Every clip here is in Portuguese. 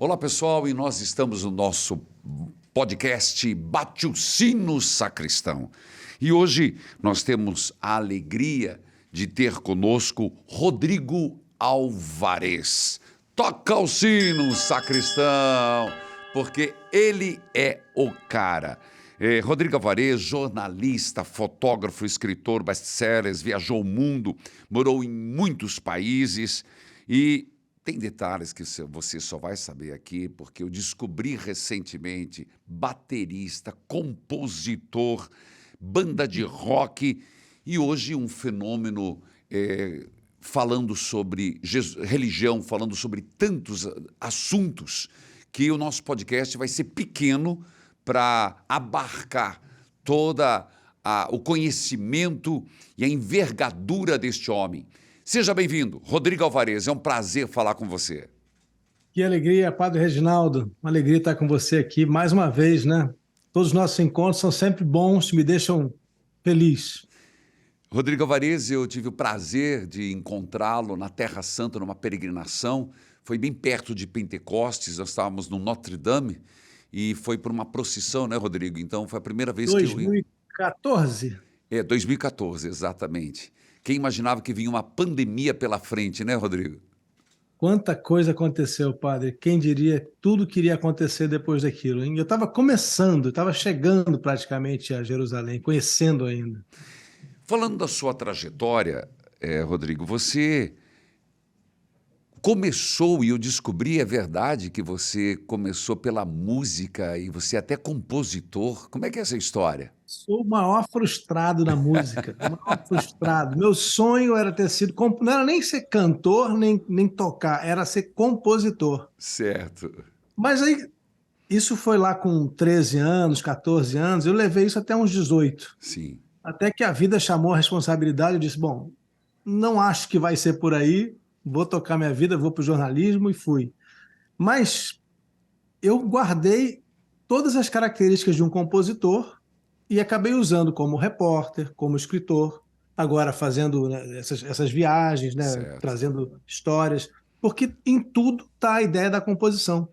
Olá, pessoal, e nós estamos no nosso podcast Bate o Sino Sacristão. E hoje nós temos a alegria de ter conosco Rodrigo Alvarez. Toca o sino, sacristão, porque ele é o cara. Rodrigo Alvarez, jornalista, fotógrafo, escritor, best-sellers, viajou o mundo, morou em muitos países e tem detalhes que você só vai saber aqui, porque eu descobri recentemente, baterista, compositor, banda de rock e hoje um fenômeno falando sobre religião, falando sobre tantos assuntos que o nosso podcast vai ser pequeno para abarcar toda o conhecimento e a envergadura deste homem. Seja bem-vindo, Rodrigo Alvarez, é um prazer falar com você. Que alegria, Padre Reginaldo, uma alegria estar com você aqui mais uma vez, né? Todos os nossos encontros são sempre bons, me deixam feliz. Rodrigo Alvarez, eu tive o prazer de encontrá-lo na Terra Santa, numa peregrinação, foi bem perto de Pentecostes, nós estávamos no Notre Dame e foi por uma procissão, né, Rodrigo? Então foi a primeira vez que eu... 2014? 2014, exatamente. Quem imaginava que vinha uma pandemia pela frente, né, Rodrigo? Quanta coisa aconteceu, padre. Quem diria tudo que iria acontecer depois daquilo, hein? Eu estava começando, estava chegando praticamente a Jerusalém, conhecendo ainda. Falando da sua trajetória, Rodrigo, você começou, e eu descobri, é verdade, que você começou pela música e você é até compositor. Como é que é essa história? Sou o maior frustrado na música, o maior frustrado. Meu sonho era ter sido, não era nem ser cantor, nem tocar, era ser compositor. Certo. Mas aí, isso foi lá com 13 anos, 14 anos, eu levei isso até uns 18. Sim. Até que a vida chamou a responsabilidade, eu disse, bom, não acho que vai ser por aí, vou tocar minha vida, vou para o jornalismo e fui. Mas eu guardei todas as características de um compositor e acabei usando como repórter, como escritor, agora fazendo, né, essas viagens, né, Certo. trazendo histórias, porque em tudo está a ideia da composição,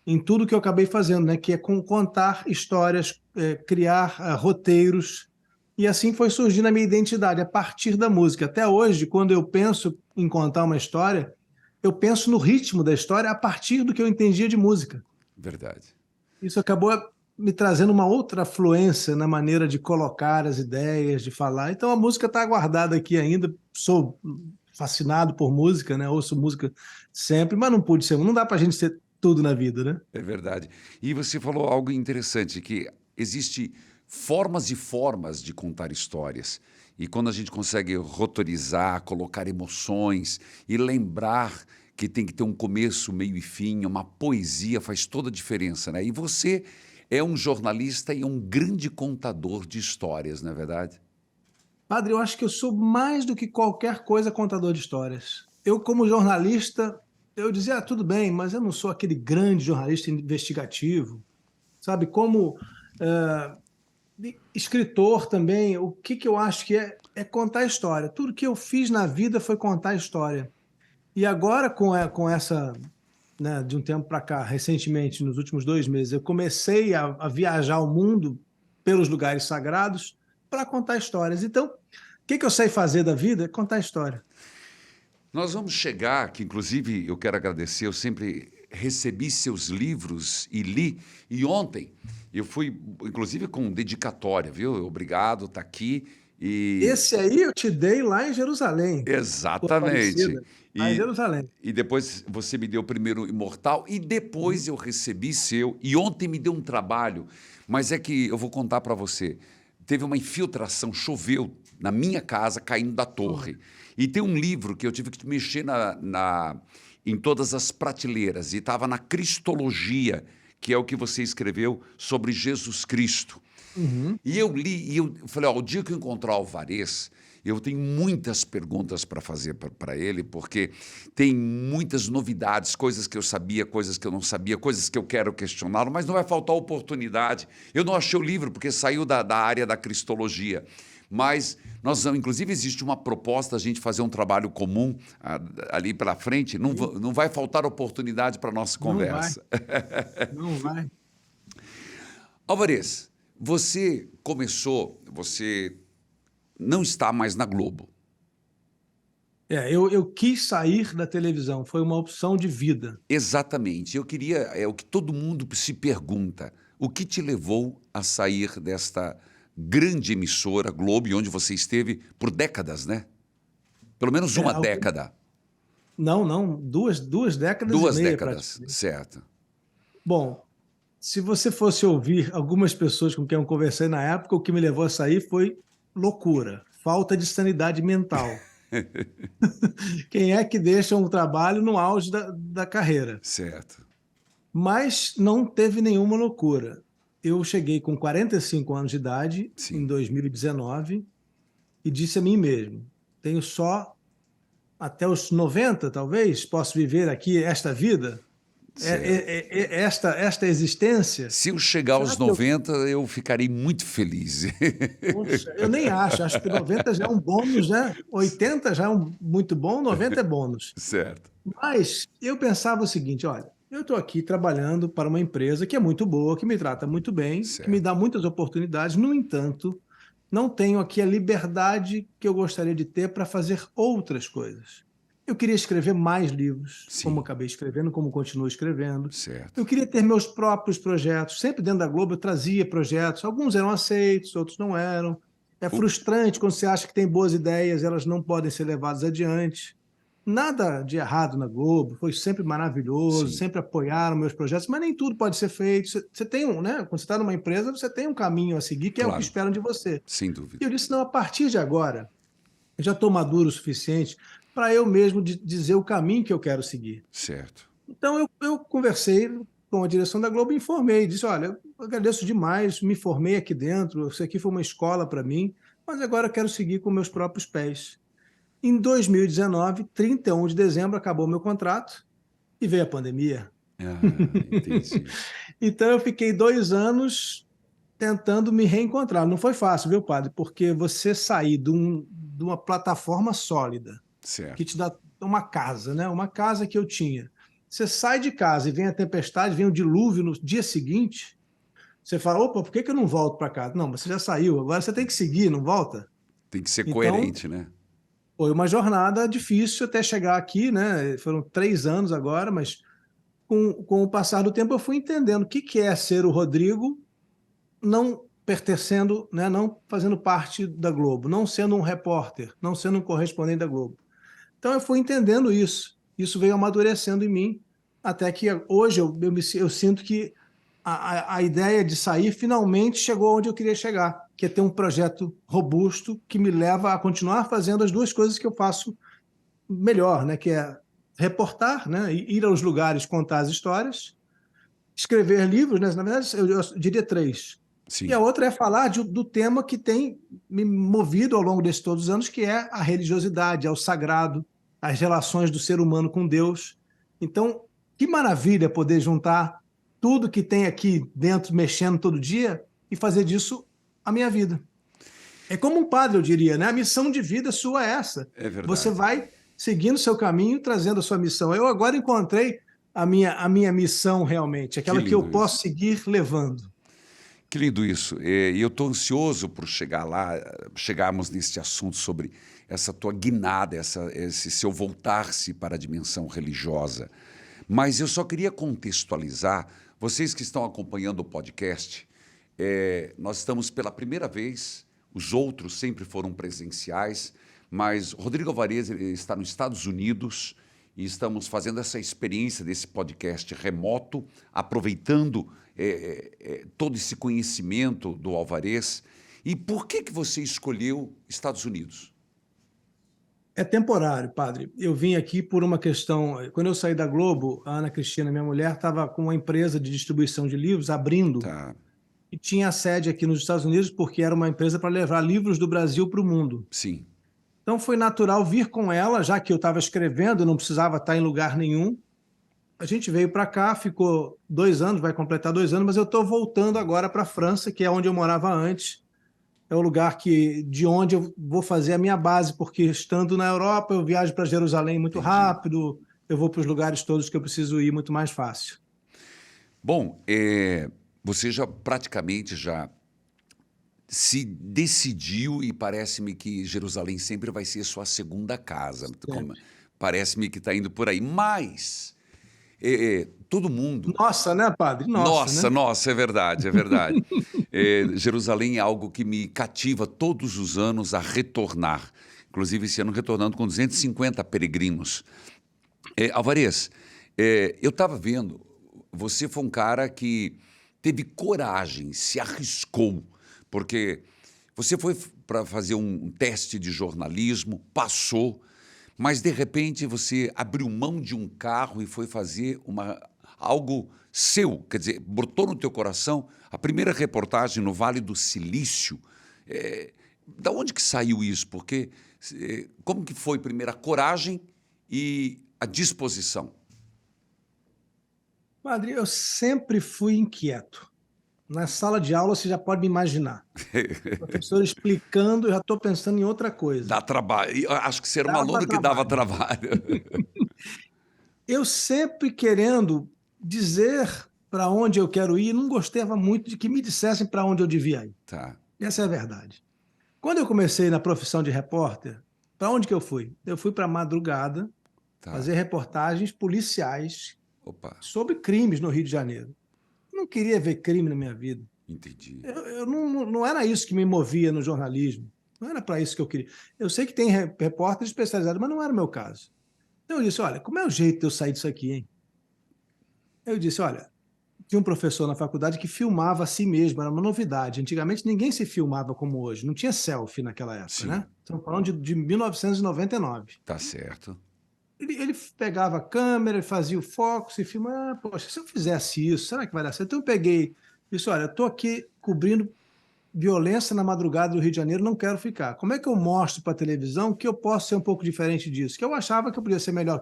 em tudo que eu acabei fazendo, né, que é contar histórias, criar roteiros, e assim foi surgindo a minha identidade, a partir da música. Até hoje, quando eu penso em contar uma história, eu penso no ritmo da história a partir do que eu entendia de música. Verdade. Isso acabou me trazendo uma outra fluência na maneira de colocar as ideias, de falar. Então a música está guardada aqui ainda. Sou fascinado por música, né? Ouço música sempre, mas não pude ser. Não dá para a gente ser tudo na vida, né? É verdade. E você falou algo interessante, que existe formas e formas de contar histórias. E quando a gente consegue rotorizar, colocar emoções e lembrar que tem que ter um começo, meio e fim, uma poesia faz toda a diferença, né? E você é um jornalista e um grande contador de histórias, não é verdade? Padre, eu acho que eu sou mais do que qualquer coisa contador de histórias. Eu, como jornalista, eu dizia, tudo bem, mas eu não sou aquele grande jornalista investigativo, sabe? Como escritor também, o que eu acho que é contar história. Tudo que eu fiz na vida foi contar história. E agora, com essa, né, de um tempo para cá, recentemente, nos últimos 2 meses, eu comecei a viajar o mundo pelos lugares sagrados para contar histórias. Então, o que eu sei fazer da vida é contar história. Nós vamos chegar, que inclusive eu quero agradecer, eu sempre recebi seus livros e li, e ontem eu fui, inclusive, com dedicatória, viu? Obrigado, está aqui. Esse aí eu te dei lá em Jerusalém, Tua Exatamente. Aparecida, lá em Jerusalém. E depois você me deu primeiro Imortal e depois eu recebi seu. E ontem me deu um trabalho, mas é que eu vou contar para você. Teve uma infiltração, choveu na minha casa, caindo da torre. E tem um livro que eu tive que mexer em todas as prateleiras. E estava na Cristologia, que é o que você escreveu sobre Jesus Cristo. Uhum. E eu li, e eu falei, ó, o dia que eu encontrar o Alvarez, eu tenho muitas perguntas para fazer para ele, porque tem muitas novidades, coisas que eu sabia, coisas que eu não sabia, coisas que eu quero questioná-lo, mas não vai faltar oportunidade. Eu não achei o livro, porque saiu da área da cristologia. Mas inclusive, existe uma proposta a gente fazer um trabalho comum ali pela frente. Não vai faltar oportunidade para a nossa Não vai, conversa. não vai. Alvarez, você não está mais na Globo. Eu quis sair da televisão, foi uma opção de vida. Exatamente. Eu queria, é o que todo mundo se pergunta, o que te levou a sair desta grande emissora Globo, e onde você esteve por décadas, né? Pelo menos uma década. Não, duas décadas e Duas meia décadas, praticamente. certo. Bom, se você fosse ouvir algumas pessoas com quem eu conversei na época, o que me levou a sair foi loucura, falta de sanidade mental. Quem é que deixa um trabalho no auge da carreira? Certo. Mas não teve nenhuma loucura. Eu cheguei com 45 anos de idade, em Sim. 2019, e disse a mim mesmo: tenho só até os 90, talvez, posso viver aqui esta vida, Certo. esta existência. Se eu chegar Será aos que eu 90, eu ficarei muito feliz. Poxa, eu nem acho que 90 já é um bônus, né? 80 já é muito bom, 90 é bônus. Certo. Mas eu pensava o seguinte, olha, eu estou aqui trabalhando para uma empresa que é muito boa, que me trata muito bem, que me Certo. dá muitas oportunidades, no entanto, não tenho aqui a liberdade que eu gostaria de ter para fazer outras coisas. Eu queria escrever mais livros, como Sim. acabei escrevendo, como continuo escrevendo. Certo. Eu queria ter meus próprios projetos. Sempre dentro da Globo eu trazia projetos. Alguns eram aceitos, outros não eram. É O- frustrante quando você acha que tem boas ideias, elas não podem ser levadas adiante. Nada de errado na Globo, foi sempre maravilhoso, Sim. sempre apoiaram meus projetos, mas nem tudo pode ser feito. Você tem né? Quando você está numa empresa, você tem um caminho a seguir, que é o que Claro. esperam de você. Sem E dúvida. eu disse, não, a partir de agora, eu já estou maduro o suficiente para eu mesmo dizer o caminho que eu quero seguir. Certo. Então eu conversei com a direção da Globo e informei, disse, olha, eu agradeço demais, me formei aqui dentro, isso aqui foi uma escola para mim, mas agora eu quero seguir com meus próprios pés. Em 2019, 31 de dezembro, acabou meu contrato e veio a pandemia. Entendi. Então eu fiquei 2 anos tentando me reencontrar. Não foi fácil, viu, padre? Porque você sair de uma plataforma sólida, que Certo. te dá uma casa, né? Uma casa que eu tinha. Você sai de casa e vem a tempestade, vem o dilúvio no dia seguinte, você fala, opa, por que eu não volto para casa? Não, você já saiu, agora você tem que seguir, não volta? Tem que ser Então, coerente, né? foi uma jornada difícil até chegar aqui, né? Foram 3 anos agora, mas com o passar do tempo eu fui entendendo o que é ser o Rodrigo não pertencendo, né, não fazendo parte da Globo, não sendo um repórter, não sendo um correspondente da Globo. Então eu fui entendendo isso. Isso veio amadurecendo em mim, até que hoje eu sinto que a ideia de sair finalmente chegou onde eu queria chegar, que é ter um projeto robusto que me leva a continuar fazendo as duas coisas que eu faço melhor, né? Que é reportar, né? Ir aos lugares, contar as histórias, escrever livros, né? Na verdade, eu diria três. E a Sim. outra é falar do tema que tem me movido ao longo desses todos os anos, que é a religiosidade, é o sagrado, as relações do ser humano com Deus. Então, que maravilha poder juntar tudo que tem aqui dentro, mexendo todo dia, e fazer disso a minha vida. É como um padre, eu diria, né? A missão de vida sua é essa. É Você verdade. vai seguindo o seu caminho, trazendo a sua missão. Eu agora encontrei a minha missão realmente, Que aquela que eu lindo posso isso. seguir levando. Que lindo isso. E eu estou ansioso por chegar lá, chegarmos neste assunto sobre essa tua guinada, esse seu voltar-se para a dimensão religiosa. Mas eu só queria contextualizar, vocês que estão acompanhando o podcast, nós estamos pela primeira vez, os outros sempre foram presenciais, mas Rodrigo Alvarez ele está nos Estados Unidos e estamos fazendo essa experiência desse podcast remoto, aproveitando todo esse conhecimento do Alvarez. E por que você escolheu Estados Unidos? É temporário, padre. Eu vim aqui por uma questão. Quando eu saí da Globo, a Ana Cristina, minha mulher, estava com uma empresa de distribuição de livros abrindo Tá. e tinha sede aqui nos Estados Unidos porque era uma empresa para levar livros do Brasil para o mundo. Sim. Então foi natural vir com ela, já que eu estava escrevendo, não precisava estar em lugar nenhum. A gente veio para cá, ficou 2 anos, vai completar 2 anos, mas eu estou voltando agora para a França, que é onde eu morava antes. É o lugar de onde eu vou fazer a minha base, porque estando na Europa, eu viajo para Jerusalém muito Entendi. rápido, eu vou para os lugares todos que eu preciso ir muito mais fácil. Bom, você já praticamente já se decidiu e parece-me que Jerusalém sempre vai ser sua segunda casa. Sempre. Parece-me que está indo por aí. Mas todo mundo... Nossa, né, padre? Nossa, Nossa, né? nossa, é verdade, é verdade. Jerusalém é algo que me cativa todos os anos a retornar. Inclusive, esse ano retornando com 250 peregrinos. Alvarez, eu estava vendo, você foi um cara que teve coragem, se arriscou, porque você foi para fazer um teste de jornalismo, passou, mas de repente você abriu mão de um carro e foi fazer algo seu, quer dizer, botou no teu coração a primeira reportagem no Vale do Silício. Da onde que saiu isso? Porque como que foi primeiro a coragem e a disposição? Padre, eu sempre fui inquieto. Na sala de aula, você já pode me imaginar. O professor explicando, eu já estou pensando em outra coisa. Dá trabalho. Eu acho que você era um Dava aluno que dava trabalho. trabalho. Eu sempre querendo dizer para onde eu quero ir, não gostava muito de que me dissessem para onde eu devia ir. Tá, Essa é a verdade. Quando eu comecei na profissão de repórter, para onde que eu fui? Eu fui para a madrugada tá. fazer reportagens policiais Opa, sobre crimes no Rio de Janeiro. Eu não queria ver crime na minha vida. entendi. Eu não era isso que me movia no jornalismo. Não era para isso que eu queria. Eu sei que tem repórteres especializados, mas não era o meu caso. Então eu disse, olha, como é o jeito de eu sair disso aqui, hein? Eu disse, olha, tinha um professor na faculdade que filmava a si mesmo, era uma novidade. Antigamente ninguém se filmava como hoje, não tinha selfie naquela época, Sim, né? Estamos falando de 1999. tá certo. Ele pegava a câmera, fazia o foco, se filmava, poxa, se eu fizesse isso, será que vai dar certo? Então eu peguei, disse, olha, eu estou aqui cobrindo violência na madrugada do Rio de Janeiro, não quero ficar. Como é que eu mostro para a televisão que eu posso ser um pouco diferente disso? Que eu achava que eu podia ser melhor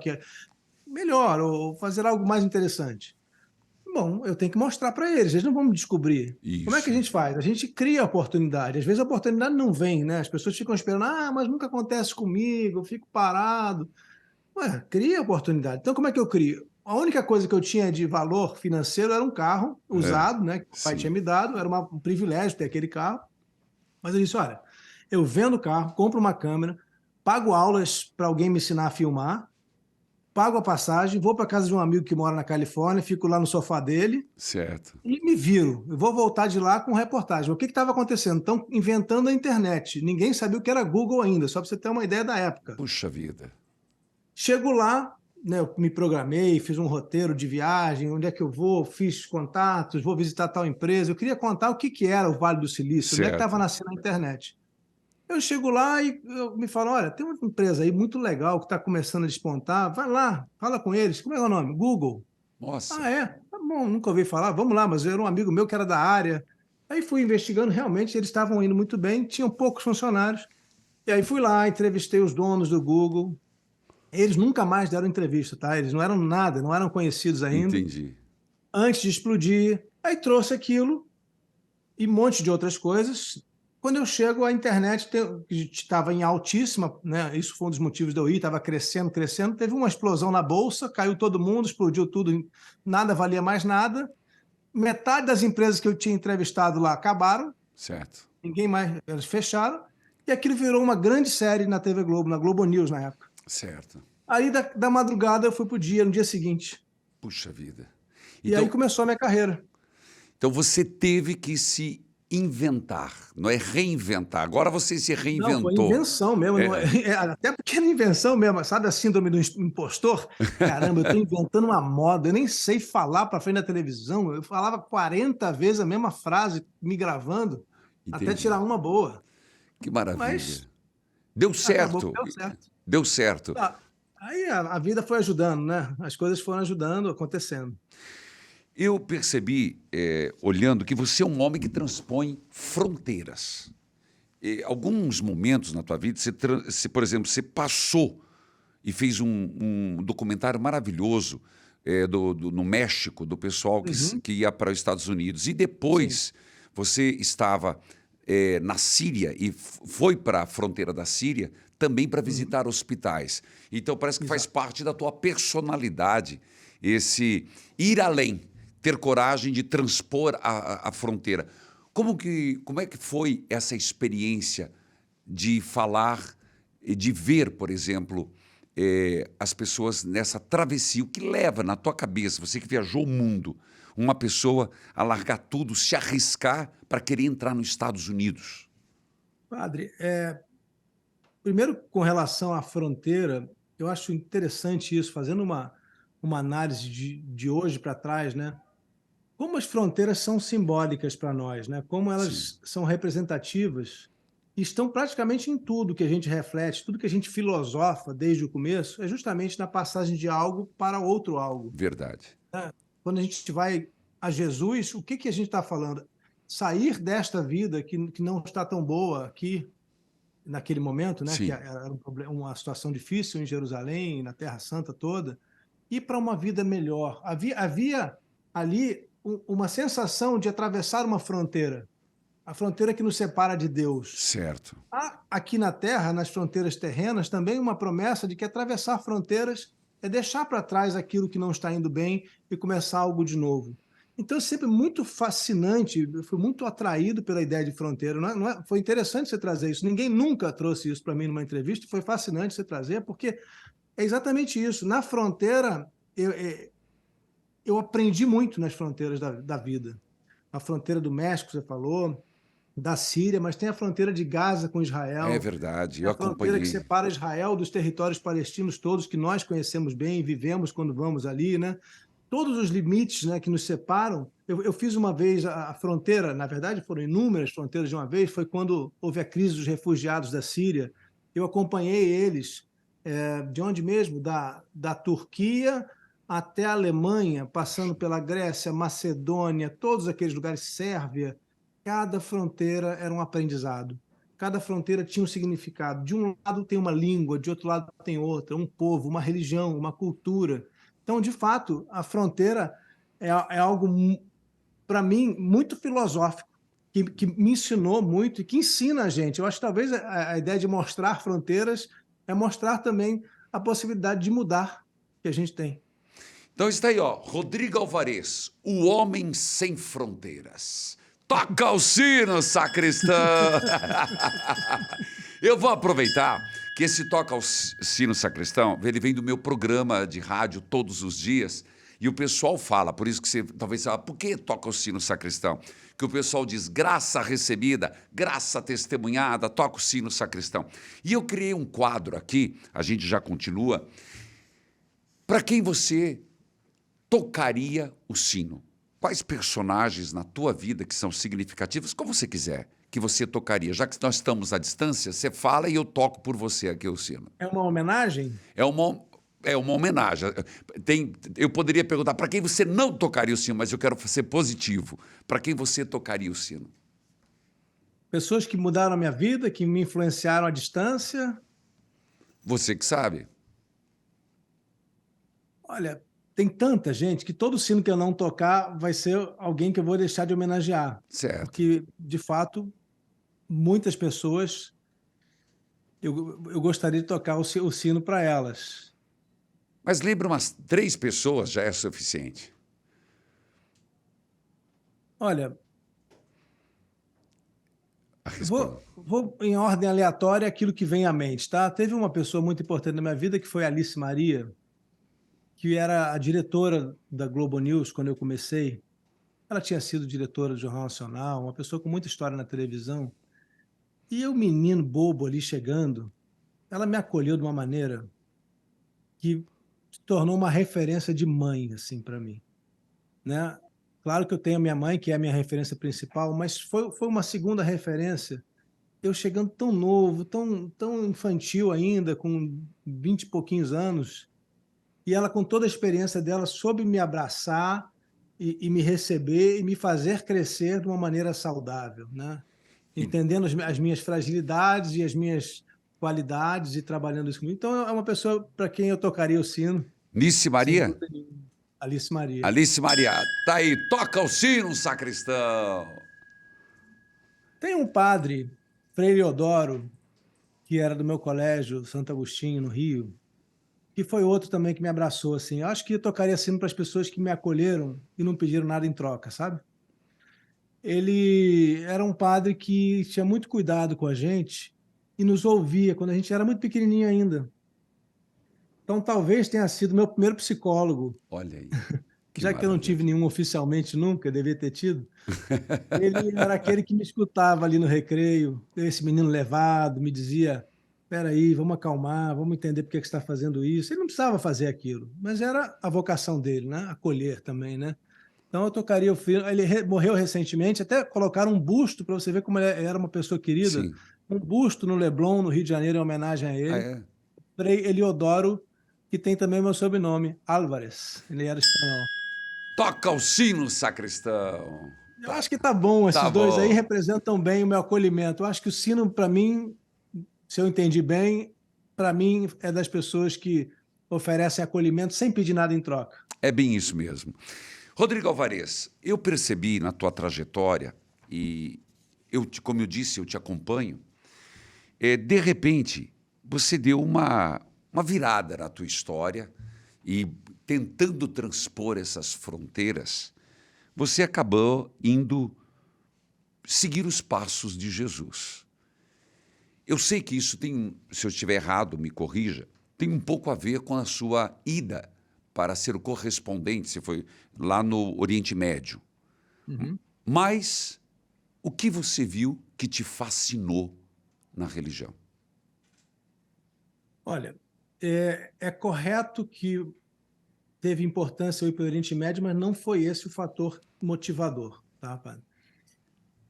ou fazer algo mais interessante. Bom, eu tenho que mostrar para eles não vão me descobrir. Como é que a Isso. gente faz? A gente cria a oportunidade. Às vezes a oportunidade não vem, né? As pessoas ficam esperando, mas nunca acontece comigo, eu fico parado. Ué, cria a oportunidade. Então, como é que eu crio? A única coisa que eu tinha de valor financeiro era um carro usado, né? Que o pai tinha Sim, me dado, era um privilégio ter aquele carro. Mas eu disse: olha, eu vendo o carro, compro uma câmera, pago aulas para alguém me ensinar a filmar, pago a passagem, vou para casa de um amigo que mora na Califórnia, fico lá no sofá dele certo. e me viro. Eu vou voltar de lá com reportagem. O que estava acontecendo? Estão inventando a internet. Ninguém sabia o que era Google ainda, só para você ter uma ideia da época. Puxa vida. Chego lá, né, eu me programei, fiz um roteiro de viagem, onde é que eu vou, fiz contatos, vou visitar tal empresa. Eu queria contar o que era o Vale do Silício, onde é que estava Certo. nascendo a internet. Eu chego lá e me falam, olha, tem uma empresa aí muito legal que está começando a despontar, vai lá, fala com eles. Como é o nome? Google. Nossa, Ah, é? Tá bom, nunca ouvi falar, vamos lá, mas eu era um amigo meu que era da área. Aí fui investigando, realmente eles estavam indo muito bem, tinham poucos funcionários. E aí fui lá, entrevistei os donos do Google. Eles nunca mais deram entrevista, tá? Eles não eram nada, não eram conhecidos ainda. entendi. Antes de explodir, aí trouxe aquilo e um monte de outras coisas. Quando eu chego, a internet estava em altíssima, né? Isso foi um dos motivos de eu ir, estava crescendo, crescendo. Teve uma explosão na bolsa, caiu todo mundo, explodiu tudo, nada valia mais nada. Metade das empresas que eu tinha entrevistado lá acabaram, Certo. ninguém mais, elas fecharam, e aquilo virou uma grande série na TV Globo, na Globo News na época. Certo. Aí da madrugada eu fui para o dia, no dia seguinte. Puxa vida. E aí Então, começou a minha carreira. então você teve que se inventar, não é reinventar. Agora você se Não, foi reinventou. invenção mesmo. Não é, até porque era invenção mesmo, sabe a síndrome do impostor? Caramba, eu estou inventando uma moda, eu nem sei falar para frente da televisão. Eu falava 40 vezes a mesma frase, me gravando, até Entendi. tirar uma boa. Que maravilha. Mas Deu acabou que certo. deu certo. Deu certo. Tá. Aí a vida foi ajudando, né? As coisas foram ajudando, acontecendo. Eu percebi, olhando, que você é um homem que transpõe fronteiras. Alguns momentos na tua vida, por exemplo, você passou e fez um documentário maravilhoso no México, do pessoal Uhum. que ia para os Estados Unidos. E Sim. depois você estava na Síria e foi para a fronteira da Síria também para Uhum. visitar hospitais. Então parece que faz Exato. parte da tua personalidade esse ir além, ter coragem de transpor a fronteira. Como é que foi essa experiência de falar e de ver, por exemplo, as pessoas nessa travessia? O que leva na tua cabeça, você que viajou o mundo, uma pessoa a largar tudo, se arriscar para querer entrar nos Estados Unidos? Padre, primeiro com relação à fronteira, eu acho interessante isso, fazendo uma análise de hoje para trás, né? Como as fronteiras são simbólicas para nós, né? Como Sim, elas são representativas e estão praticamente em tudo que a gente reflete, tudo que a gente filosofa desde o começo, é justamente na passagem de algo para outro algo. verdade. Quando a gente vai a Jesus, o que a gente está falando? Sair desta vida que não está tão boa aqui, naquele momento, né, que Sim, era uma situação difícil em Jerusalém, na Terra Santa toda, ir para uma vida melhor. Havia ali uma sensação de atravessar uma fronteira, a fronteira que nos separa de Deus. certo. Há aqui na Terra, nas fronteiras terrenas, também uma promessa de que atravessar fronteiras é deixar para trás aquilo que não está indo bem e começar algo de novo. Então, é sempre muito fascinante, eu fui muito atraído pela ideia de fronteira. Foi interessante você trazer isso. Ninguém nunca trouxe isso para mim numa entrevista, foi fascinante você trazer, porque é exatamente isso. Na fronteira, eu aprendi muito nas fronteiras da vida. A fronteira do México, você falou, da Síria, mas tem a fronteira de Gaza com É Israel, verdade, é eu a fronteira que acompanhei. separa Israel dos territórios palestinos todos que nós conhecemos bem e vivemos quando vamos ali, né? Todos os limites, né, que nos separam. Eu fiz uma vez a fronteira, na verdade foram inúmeras fronteiras de uma vez, foi quando houve a crise dos refugiados da Síria. Eu acompanhei eles, de onde mesmo? Da Turquia até a Alemanha, passando pela Grécia, Macedônia, todos aqueles lugares, Sérvia. Cada fronteira era um aprendizado. Cada fronteira tinha um significado. De um lado tem uma língua, de outro lado tem outra, um povo, uma religião, uma cultura. Então, de fato, a fronteira é algo, para mim, muito filosófico, que me ensinou muito e que ensina a gente. Eu acho que talvez a ideia de mostrar fronteiras é mostrar também a possibilidade de mudar que a gente tem. Então está aí, ó, Rodrigo Alvarez, o homem sem fronteiras. Toca o sino, sacristão! Eu vou aproveitar que esse Toca o Sino, sacristão, ele vem do meu programa de rádio todos os dias, e o pessoal fala, por isso que você talvez fale, por que toca o sino, sacristão? Que o pessoal diz, graça recebida, graça testemunhada, toca o sino, sacristão. E eu criei um quadro aqui, a gente já continua, para quem você tocaria o sino? Quais personagens na tua vida que são significativos, como você quiser, que você tocaria? Já que nós estamos à distância, você fala e eu toco por você aqui o sino. É uma homenagem? É uma, é uma homenagem. Eu poderia perguntar para quem você não tocaria o sino, mas eu quero ser positivo. Para quem você tocaria o sino? Pessoas que mudaram a minha vida, que me influenciaram à distância. Você que sabe. Olha, tem tanta gente que todo sino que eu não tocar vai ser alguém que eu vou deixar de homenagear, Certo. porque, de fato, muitas pessoas eu gostaria de tocar o sino para elas. Mas lembre umas 3 pessoas já é suficiente. Olha, A resposta. vou em ordem aleatória aquilo que vem à mente, tá? Teve uma pessoa muito importante na minha vida que foi Alice Maria, que era a diretora da Globo News quando eu comecei. Ela tinha sido diretora do Jornal Nacional, uma pessoa com muita história na televisão. E eu, menino bobo ali chegando, ela me acolheu de uma maneira que se tornou uma referência de mãe, assim, para mim, né? Claro que eu tenho a minha mãe, que é a minha referência principal, mas foi uma segunda referência. Eu chegando tão novo, tão infantil ainda, com 20 e pouquinhos anos, e ela, com toda a experiência dela, soube me abraçar e me receber e me fazer crescer de uma maneira saudável, né? E Entendendo as minhas fragilidades e as minhas qualidades e trabalhando isso comigo. Então, é uma pessoa para quem eu tocaria o sino, Nice sem Maria? dúvida nenhuma. Alice Maria. Alice Maria, tá aí, toca o sino, sacristão. Tem um padre, Frei Leodoro, que era do meu colégio, Santo Agostinho, no Rio, que foi outro também que me abraçou, assim. Eu acho que eu tocaria sino para as pessoas que me acolheram e não pediram nada em troca, sabe? Ele era um padre que tinha muito cuidado com a gente e nos ouvia quando a gente era muito pequenininho ainda. Então, talvez tenha sido meu primeiro psicólogo, Olha aí, que já que eu não maravilha. tive nenhum oficialmente nunca, devia ter tido. Ele era aquele que me escutava ali no recreio, esse menino levado, me dizia: espera aí, vamos acalmar, vamos entender por que você está fazendo isso. Ele não precisava fazer aquilo, mas era a vocação dele, né? Acolher também, né? Então eu tocaria o filho. Ele morreu recentemente, até colocaram um busto para você ver como ele era uma pessoa querida. Sim. Um busto no Leblon, no Rio de Janeiro, em homenagem a Ah, ele. é? Frei Eliodoro, que tem também meu sobrenome, Álvares. Ele era espanhol. Toca o sino, sacristão. Eu Tá, acho que tá bom, tá esses dois aí bom. representam bem o meu acolhimento. Eu acho que o sino, para mim, se eu entendi bem, para mim é das pessoas que oferecem acolhimento sem pedir nada em troca. É bem isso mesmo. Rodrigo Alvarez, eu percebi na tua trajetória, e como eu disse, eu te acompanho, de repente, você deu uma virada na tua história e tentando transpor essas fronteiras, você acabou indo seguir os passos de Jesus. Eu sei que isso tem, se eu estiver errado, me corrija, tem um pouco a ver com a sua ida para ser o correspondente, você foi lá no Oriente Médio. Uhum. Mas o que você viu que te fascinou na religião? Olha, é correto que teve importância eu ir para o Oriente Médio, mas não foi esse o fator motivador, tá, padre?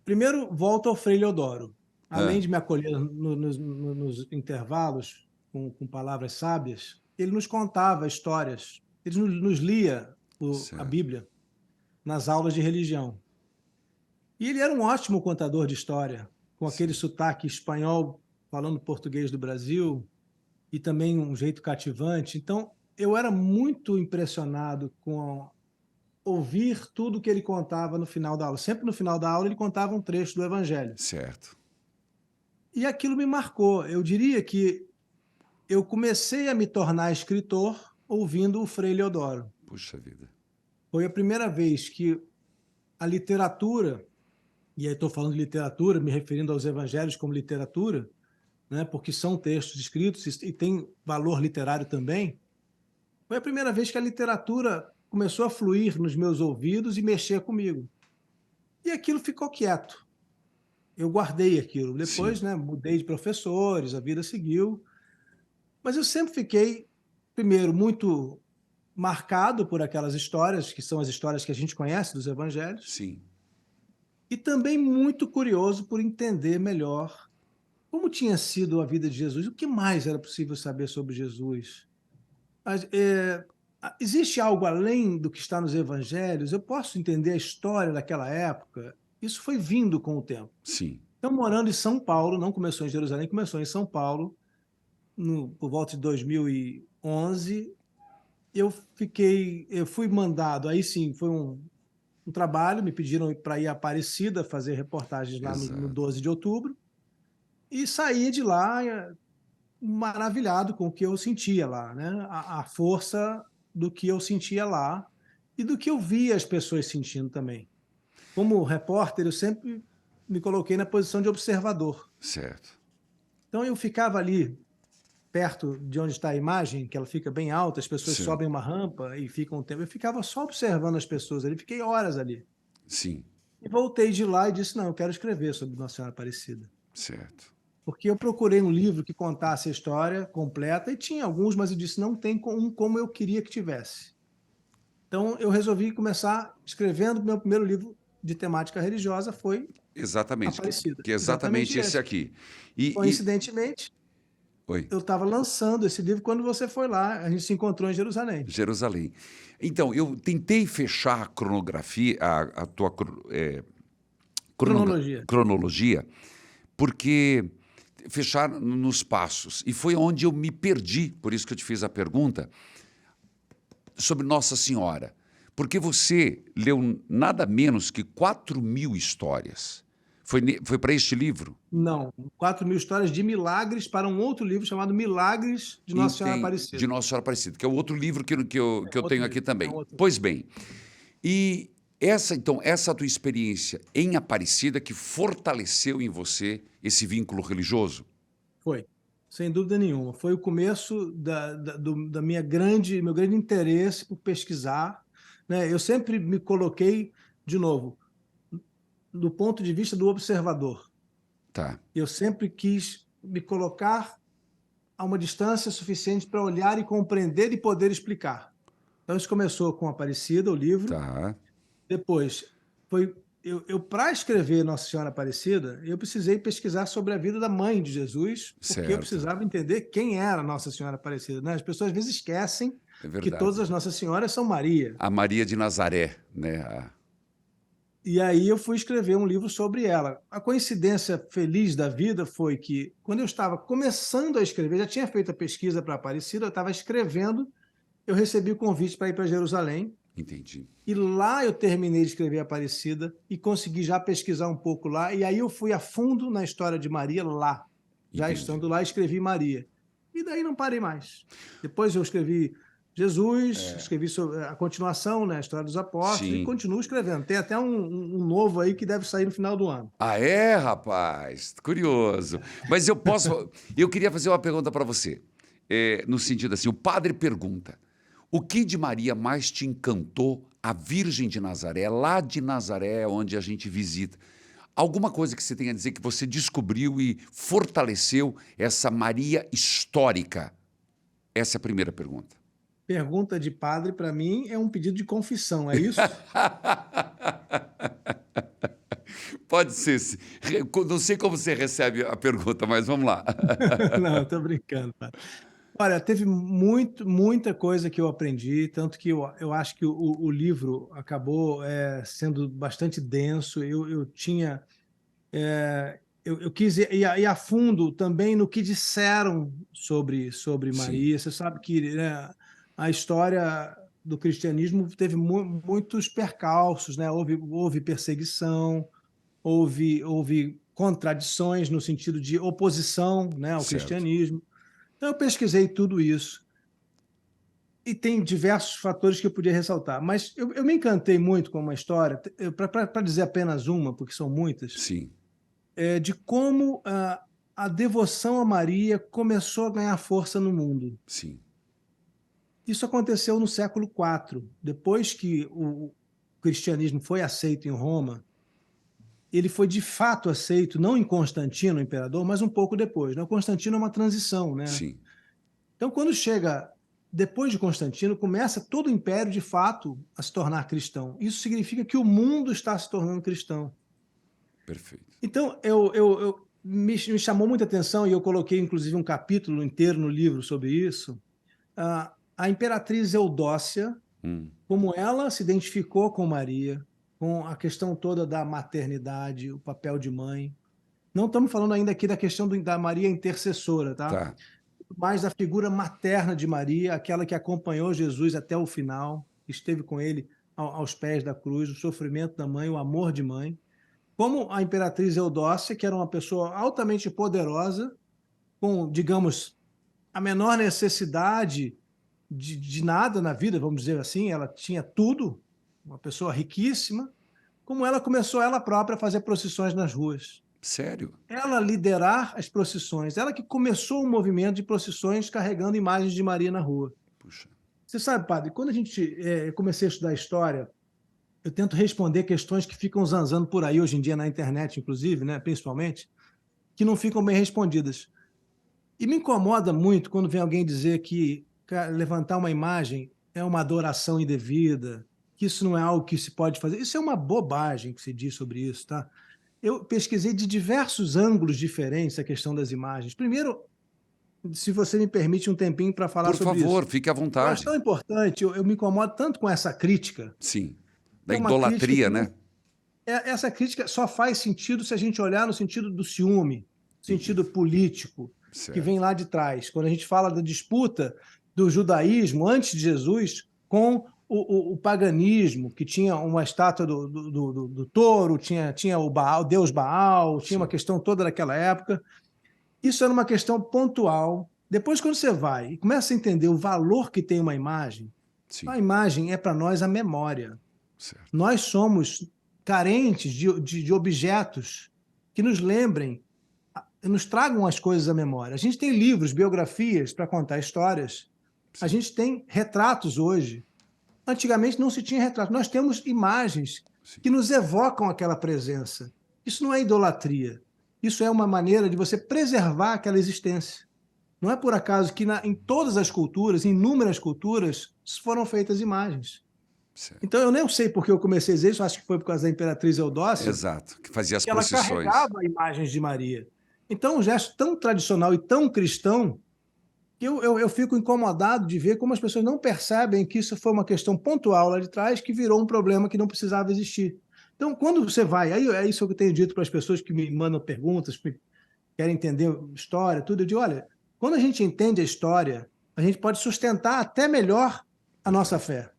Primeiro, volto ao Frei Leodoro. Além Ah, de me acolher nos intervalos com palavras sábias, ele nos contava histórias, ele nos lia a certo. Bíblia nas aulas de religião. E ele era um ótimo contador de história, com aquele Sim, sotaque espanhol, falando português do Brasil, e também um jeito cativante. Então, eu era muito impressionado com ouvir tudo que ele contava no final da aula. Sempre no final da aula ele contava um trecho do Evangelho. certo. E aquilo me marcou. Eu diria que eu comecei a me tornar escritor ouvindo o Frei Leodoro. Puxa vida. Foi a primeira vez que a literatura, e aí estou falando de literatura, me referindo aos evangelhos como literatura, né, porque são textos escritos e tem valor literário também. Foi a primeira vez que a literatura começou a fluir nos meus ouvidos e mexer comigo. E aquilo ficou quieto. Eu guardei aquilo. Sim, Depois, né, mudei de professores, a vida seguiu. Mas eu sempre fiquei, primeiro, muito marcado por aquelas histórias, que são as histórias que a gente conhece dos evangelhos, sim, e também muito curioso por entender melhor como tinha sido a vida de Jesus, o que mais era possível saber sobre Jesus. Existe algo além do que está nos evangelhos? Eu posso entender a história daquela época? Isso foi vindo com o tempo. sim, Então, morando em São Paulo, não começou em Jerusalém, começou em São Paulo, por volta de 2011, eu fui mandado, aí sim, foi um trabalho, me pediram para ir a Aparecida fazer reportagens lá no exato. 12 de outubro, e saí de lá maravilhado com o que eu sentia lá, né? A força do que eu sentia lá e do que eu via as pessoas sentindo também. Como repórter, eu sempre me coloquei na posição de observador. Certo. Então eu ficava ali perto de onde está a imagem, que ela fica bem alta, as pessoas Sim, sobem uma rampa e ficam um tempo. Eu ficava só observando as pessoas ali, fiquei horas ali. sim, E voltei de lá e disse: não, eu quero escrever sobre Nossa Senhora Aparecida. certo. Porque eu procurei um livro que contasse a história completa e tinha alguns, mas eu disse: não tem um como eu queria que tivesse. Então eu resolvi começar escrevendo. Meu primeiro livro de temática religiosa foi Exatamente, Aparecida. que é Exatamente exatamente esse esse. aqui. E Coincidentemente, Oi. eu estava lançando esse livro quando você foi lá, a gente se encontrou em Jerusalém. Jerusalém. Então, eu tentei fechar a cronografia, a tua Cronologia. cronologia, porque fechar nos passos. E foi onde eu me perdi, por isso que eu te fiz a pergunta, sobre Nossa Senhora. Porque você leu nada menos que 4.000 histórias. Foi para este livro? Não, 4.000 histórias de milagres para um outro livro chamado Milagres de Nossa Senhora De Aparecida. Nossa Senhora Aparecida, que é o outro livro que eu Outro tenho aqui livro, é um também. outro. Pois bem, e essa tua experiência em Aparecida que fortaleceu em você esse vínculo religioso? Foi, sem dúvida nenhuma. Foi o começo da meu grande interesse por pesquisar, né? Eu sempre me coloquei, de novo, do ponto de vista do observador. Tá, Eu sempre quis me colocar a uma distância suficiente para olhar e compreender e poder explicar. Então, isso começou com Aparecida, o livro. tá, Depois, foi eu para escrever Nossa Senhora Aparecida, eu precisei pesquisar sobre a vida da mãe de Jesus, porque eu certo. precisava entender quem era Nossa Senhora Aparecida, né? As pessoas às vezes esquecem É que todas verdade. as Nossas Senhoras são Maria. A Maria de Nazaré, né? E aí eu fui escrever um livro sobre ela. A coincidência feliz da vida foi que, quando eu estava começando a escrever, já tinha feito a pesquisa para Aparecida, eu estava escrevendo, eu recebi o convite para ir para Jerusalém. Entendi. E lá eu terminei de escrever Aparecida e consegui já pesquisar um pouco lá. E aí eu fui a fundo na história de Maria lá. Já Entendi. estando lá, escrevi Maria. E daí não parei mais. Depois eu escrevi Jesus, escrevi sobre a continuação, né, a história dos apóstolos, e Sim. continuo escrevendo. Tem até um novo aí que deve sair no final do ano. Ah, é, rapaz? Curioso. Mas eu queria fazer uma pergunta para você. No sentido assim, o padre pergunta: o que de Maria mais te encantou a Virgem de Nazaré, lá de Nazaré, onde a gente visita? Alguma coisa que você tenha a dizer que você descobriu e fortaleceu essa Maria histórica? Essa é a primeira pergunta. Pergunta de padre, para mim, é um pedido de confissão, é isso? Pode ser. Não sei como você recebe a pergunta, mas vamos lá. Não, estou brincando, padre. Olha, teve muita coisa que eu aprendi, tanto que eu acho que o livro acabou sendo bastante denso. Eu tinha, eu quis ir a fundo também no que disseram sobre Sim, Maria. Você sabe que, né, a história do cristianismo teve muitos percalços, né? Houve perseguição, houve contradições no sentido de oposição, né, ao certo. cristianismo. Então, eu pesquisei tudo isso. E tem diversos fatores que eu podia ressaltar, mas eu me encantei muito com uma história, para dizer apenas uma, porque são muitas, Sim, de como a devoção a Maria começou a ganhar força no mundo. sim, Isso aconteceu no século IV, depois que o cristianismo foi aceito em Roma. Ele foi de fato aceito, não em Constantino, o imperador, mas um pouco depois, né? O Constantino é uma transição, né? sim. Então, quando chega depois de Constantino, começa todo o império de fato a se tornar cristão. Isso significa que o mundo está se tornando cristão. Perfeito. Então, me chamou muita atenção, e eu coloquei inclusive um capítulo inteiro no livro sobre isso, a imperatriz Eudócia, Hum, como ela se identificou com Maria, com a questão toda da maternidade, o papel de mãe. Não estamos falando ainda aqui da questão da Maria intercessora, tá? tá. Mais da figura materna de Maria, aquela que acompanhou Jesus até o final, esteve com ele aos pés da cruz, o sofrimento da mãe, o amor de mãe. Como a imperatriz Eudócia, que era uma pessoa altamente poderosa, com, digamos, a menor necessidade de nada na vida, vamos dizer assim, ela tinha tudo, uma pessoa riquíssima, como ela começou ela própria a fazer procissões nas ruas. Sério? Ela liderar as procissões, ela que começou o movimento de procissões carregando imagens de Maria na rua. Puxa. Você sabe, padre, quando eu comecei a estudar história, eu tento responder questões que ficam zanzando por aí hoje em dia na internet, inclusive, né, principalmente, que não ficam bem respondidas. E me incomoda muito quando vem alguém dizer que levantar uma imagem é uma adoração indevida, que isso não é algo que se pode fazer. Isso é uma bobagem que se diz sobre isso, tá? Eu pesquisei de diversos ângulos diferentes a questão das imagens. Primeiro, se você me permite um tempinho para falar Por sobre favor, isso. fique à Eu acho vontade. tão importante, eu me incomodo tanto com essa crítica, Sim. que Da é uma crítica idolatria, que né? essa crítica só faz sentido se a gente olhar no sentido do ciúme, sentido político, que vem Certo. lá de trás. Quando a gente fala da disputa do judaísmo antes de Jesus com o paganismo, que tinha uma estátua do touro, tinha o Baal, o deus Baal, tinha uma Sim, questão toda daquela época. Isso era uma questão pontual. Depois, quando você vai e começa a entender o valor que tem uma imagem, sim, a imagem é para nós a memória. certo. Nós somos carentes de objetos que nos lembrem, nos tragam as coisas à memória. A gente tem livros, biografias para contar histórias. A Sim, gente tem retratos hoje. Antigamente não se tinha retrato. Nós temos imagens sim, que nos evocam aquela presença. Isso não é idolatria. Isso é uma maneira de você preservar aquela existência. Não é por acaso que em todas as culturas, em inúmeras culturas, foram feitas imagens. certo. Então eu nem sei porque eu comecei a dizer isso, acho que foi por causa da Imperatriz Eudócia, Exato, que fazia as que ela procissões. carregava imagens de Maria. Então, um gesto tão tradicional e tão cristão, que eu fico incomodado de ver como as pessoas não percebem que isso foi uma questão pontual lá de trás, que virou um problema que não precisava existir. Então, quando você vai, aí é isso que eu tenho dito para as pessoas que me mandam perguntas, que querem entender história, tudo, eu digo, olha, quando a gente entende a história, a gente pode sustentar até melhor a nossa Verdade, fé.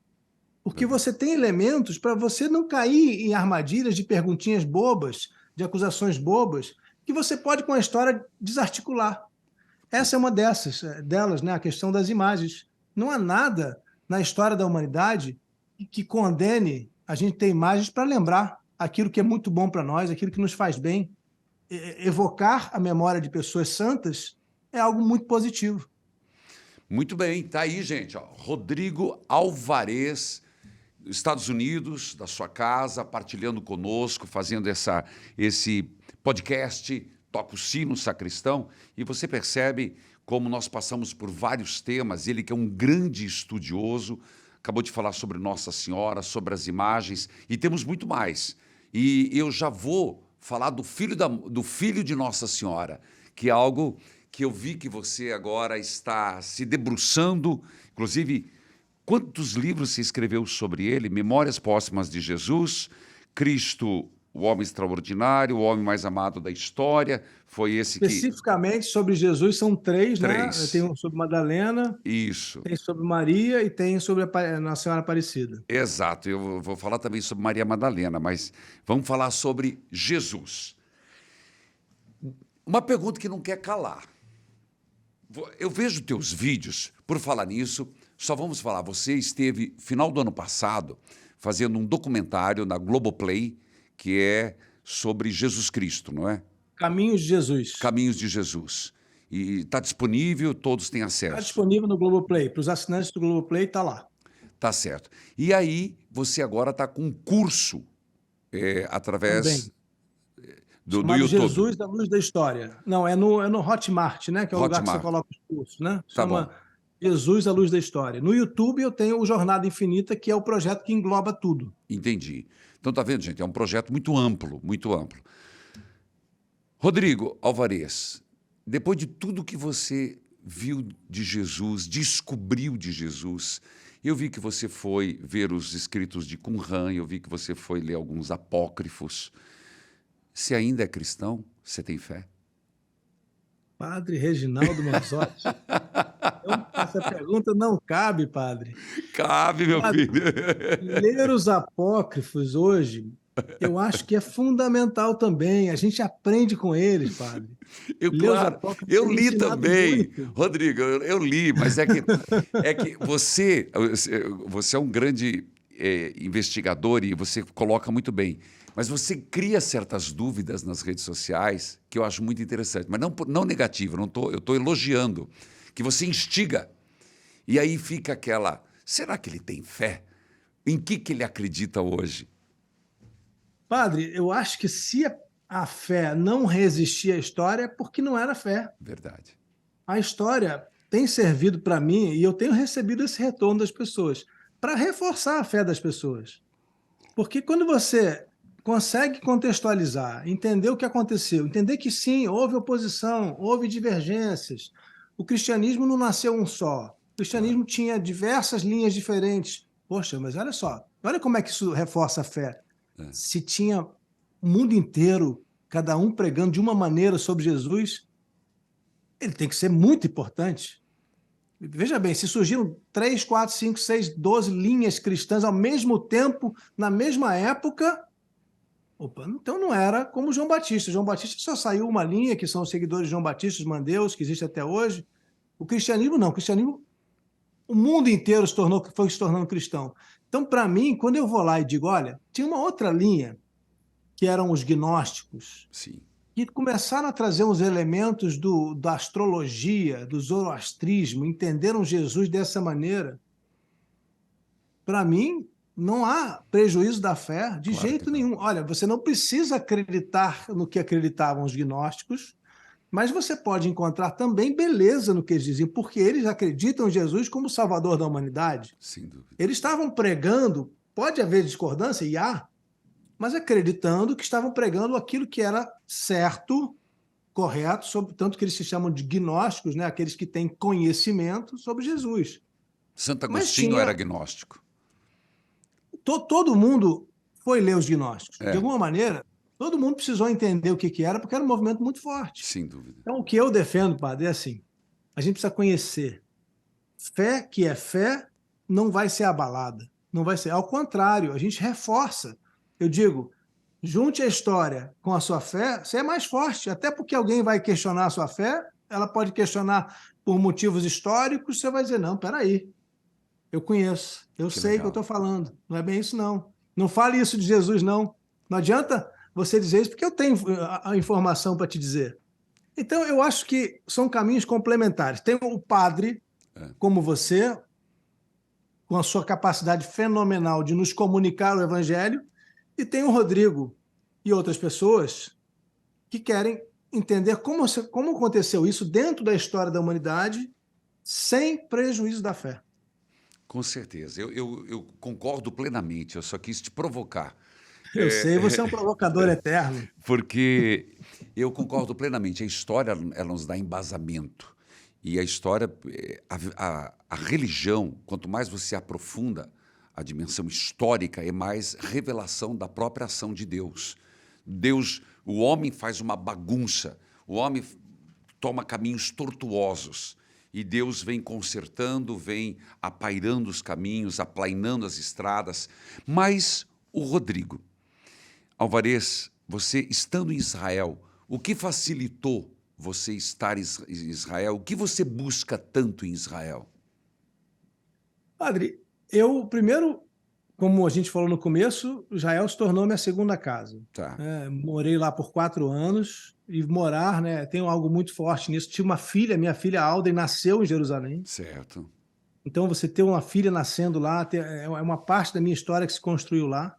Porque verdade. você tem elementos para você não cair em armadilhas de perguntinhas bobas, de acusações bobas, que você pode, com a história, desarticular. Essa é uma delas, né? A questão das imagens. Não há nada na história da humanidade que condene a gente ter imagens para lembrar aquilo que é muito bom para nós, aquilo que nos faz bem. Evocar a memória de pessoas santas é algo muito positivo. Muito bem, tá aí, gente. Ó, Rodrigo Alvarez, Estados Unidos, da sua casa, partilhando conosco, fazendo esse podcast, Toca o Sino Sacristão, e você percebe como nós passamos por vários temas. Ele que é um grande estudioso, acabou de falar sobre Nossa Senhora, sobre as imagens, e temos muito mais. E eu já vou falar do filho de Nossa Senhora, que é algo que eu vi que você agora está se debruçando, inclusive. Quantos livros se escreveu sobre ele? Memórias Póstumas de Jesus, Cristo, o Homem Extraordinário, o Homem Mais Amado da História. Foi esse que. Especificamente sobre Jesus, são três, né? Tem Três. um sobre Madalena, Isso. tem sobre Maria e tem sobre a Nossa Senhora Aparecida. Exato. Eu vou falar também sobre Maria Madalena, mas vamos falar sobre Jesus. Uma pergunta que não quer calar. Eu vejo teus vídeos, por falar nisso, só vamos falar, você esteve, final do ano passado, fazendo um documentário na Globoplay, que é sobre Jesus Cristo, não é? Caminhos de Jesus. Caminhos de Jesus. E está disponível, todos têm Está acesso. disponível no Globoplay. Para os assinantes do Globoplay, está lá. Tá certo. E aí, você agora está com um curso através Também. do Chamado YouTube. Jesus da Luz da História. Não, é no Hotmart, né? Que é o lugar que você Hotmart. coloca os cursos, né? Tá Chama bom. Jesus da Luz da História. No YouTube eu tenho o Jornada Infinita, que é o projeto que engloba tudo. Entendi. Então, tá vendo, gente? É um projeto muito amplo, muito amplo. Rodrigo Alvarez, depois de tudo que você viu de Jesus, descobriu de Jesus, eu vi que você foi ver os escritos de Qumran, eu vi que você foi ler alguns apócrifos. Você ainda é cristão? Você tem fé? Padre Reginaldo Manzotti. Essa pergunta não cabe, padre. Cabe, meu Padre, filho. ler os apócrifos hoje, eu acho que é fundamental também. A gente aprende com eles, padre. Ler os Claro, apócrifos eu tem me li ensinado também, muito. Rodrigo, eu li, mas é que você é um grande investigador e você coloca muito bem, mas você cria certas dúvidas nas redes sociais que eu acho muito interessante, mas não negativo, eu estou elogiando, que você instiga, e aí fica aquela, será que ele tem fé? Em que ele acredita hoje? Padre, eu acho que se a fé não resistir à história é porque não era fé. Verdade. A história tem servido para mim, e eu tenho recebido esse retorno das pessoas, para reforçar a fé das pessoas. Porque quando você consegue contextualizar, entender o que aconteceu, entender que sim, houve oposição, houve divergências, o cristianismo não nasceu um só. O cristianismo tinha diversas linhas diferentes. Poxa, mas olha só, olha como é que isso reforça a fé. Se tinha o mundo inteiro, cada um pregando de uma maneira sobre Jesus, ele tem que ser muito importante. Veja bem, se surgiram 3, 4, 5, 6, 12 linhas cristãs ao mesmo tempo, na mesma época, opa, então não era como João Batista. João Batista só saiu uma linha, que são os seguidores de João Batista, os mandeus, que existe até hoje. O cristianismo não. O cristianismo, o mundo inteiro foi se tornando cristão. Então, para mim, quando eu vou lá e digo, olha, tinha uma outra linha, que eram os gnósticos, Sim. que começaram a trazer uns elementos da astrologia, do zoroastrismo, entenderam Jesus dessa maneira. Para mim, não há prejuízo da fé de Claro que jeito não. nenhum. Olha, você não precisa acreditar no que acreditavam os gnósticos, mas você pode encontrar também beleza no que eles diziam, porque eles acreditam em Jesus como Salvador da humanidade. Sem dúvida. Eles estavam pregando, pode haver discordância, e há, mas acreditando que estavam pregando aquilo que era certo, correto, tanto que eles se chamam de gnósticos, né? Aqueles que têm conhecimento sobre Jesus. Santo Mas Agostinho tinha era agnóstico. todo mundo foi ler os gnósticos. De É, alguma maneira, todo mundo precisou entender o que era, porque era um movimento muito forte. sem dúvida. Então, o que eu defendo, padre, é assim: a gente precisa conhecer. Fé que é fé não vai ser abalada. Não vai ser. Ao contrário, a gente reforça. Eu digo, junte a história com a sua fé, você é mais forte. Até porque alguém vai questionar a sua fé, ela pode questionar por motivos históricos, você vai dizer, não, peraí, eu conheço, eu Que sei o que eu legal. estou falando. Não é bem isso, não. Não fale isso de Jesus, não. Não adianta você dizer isso, porque eu tenho a informação para te dizer. Então, eu acho que são caminhos complementares. Tem o padre, como você, com a sua capacidade fenomenal de nos comunicar o evangelho, e tem o Rodrigo e outras pessoas que querem entender como aconteceu isso dentro da história da humanidade, sem prejuízo da fé. Com certeza. Eu concordo plenamente. Eu só quis te provocar. Eu sei, você é um provocador eterno. Porque eu concordo plenamente. A história ela nos dá embasamento. E a história, a religião, quanto mais você aprofunda a dimensão histórica, é mais revelação da própria ação de Deus. Deus, o homem faz uma bagunça, o homem toma caminhos tortuosos. E Deus vem consertando, vem apairando os caminhos, aplainando as estradas. Mas o Rodrigo Alvarez, você estando em Israel, o que facilitou você estar em Israel? O que você busca tanto em Israel? Padre, eu primeiro, como a gente falou no começo, Israel se tornou minha segunda casa. Tá, Morei lá por 4 anos e morar, né? Tenho algo muito forte nisso. Tive uma filha, minha filha Alden nasceu em Jerusalém. certo. Então, você ter uma filha nascendo lá é uma parte da minha história que se construiu lá.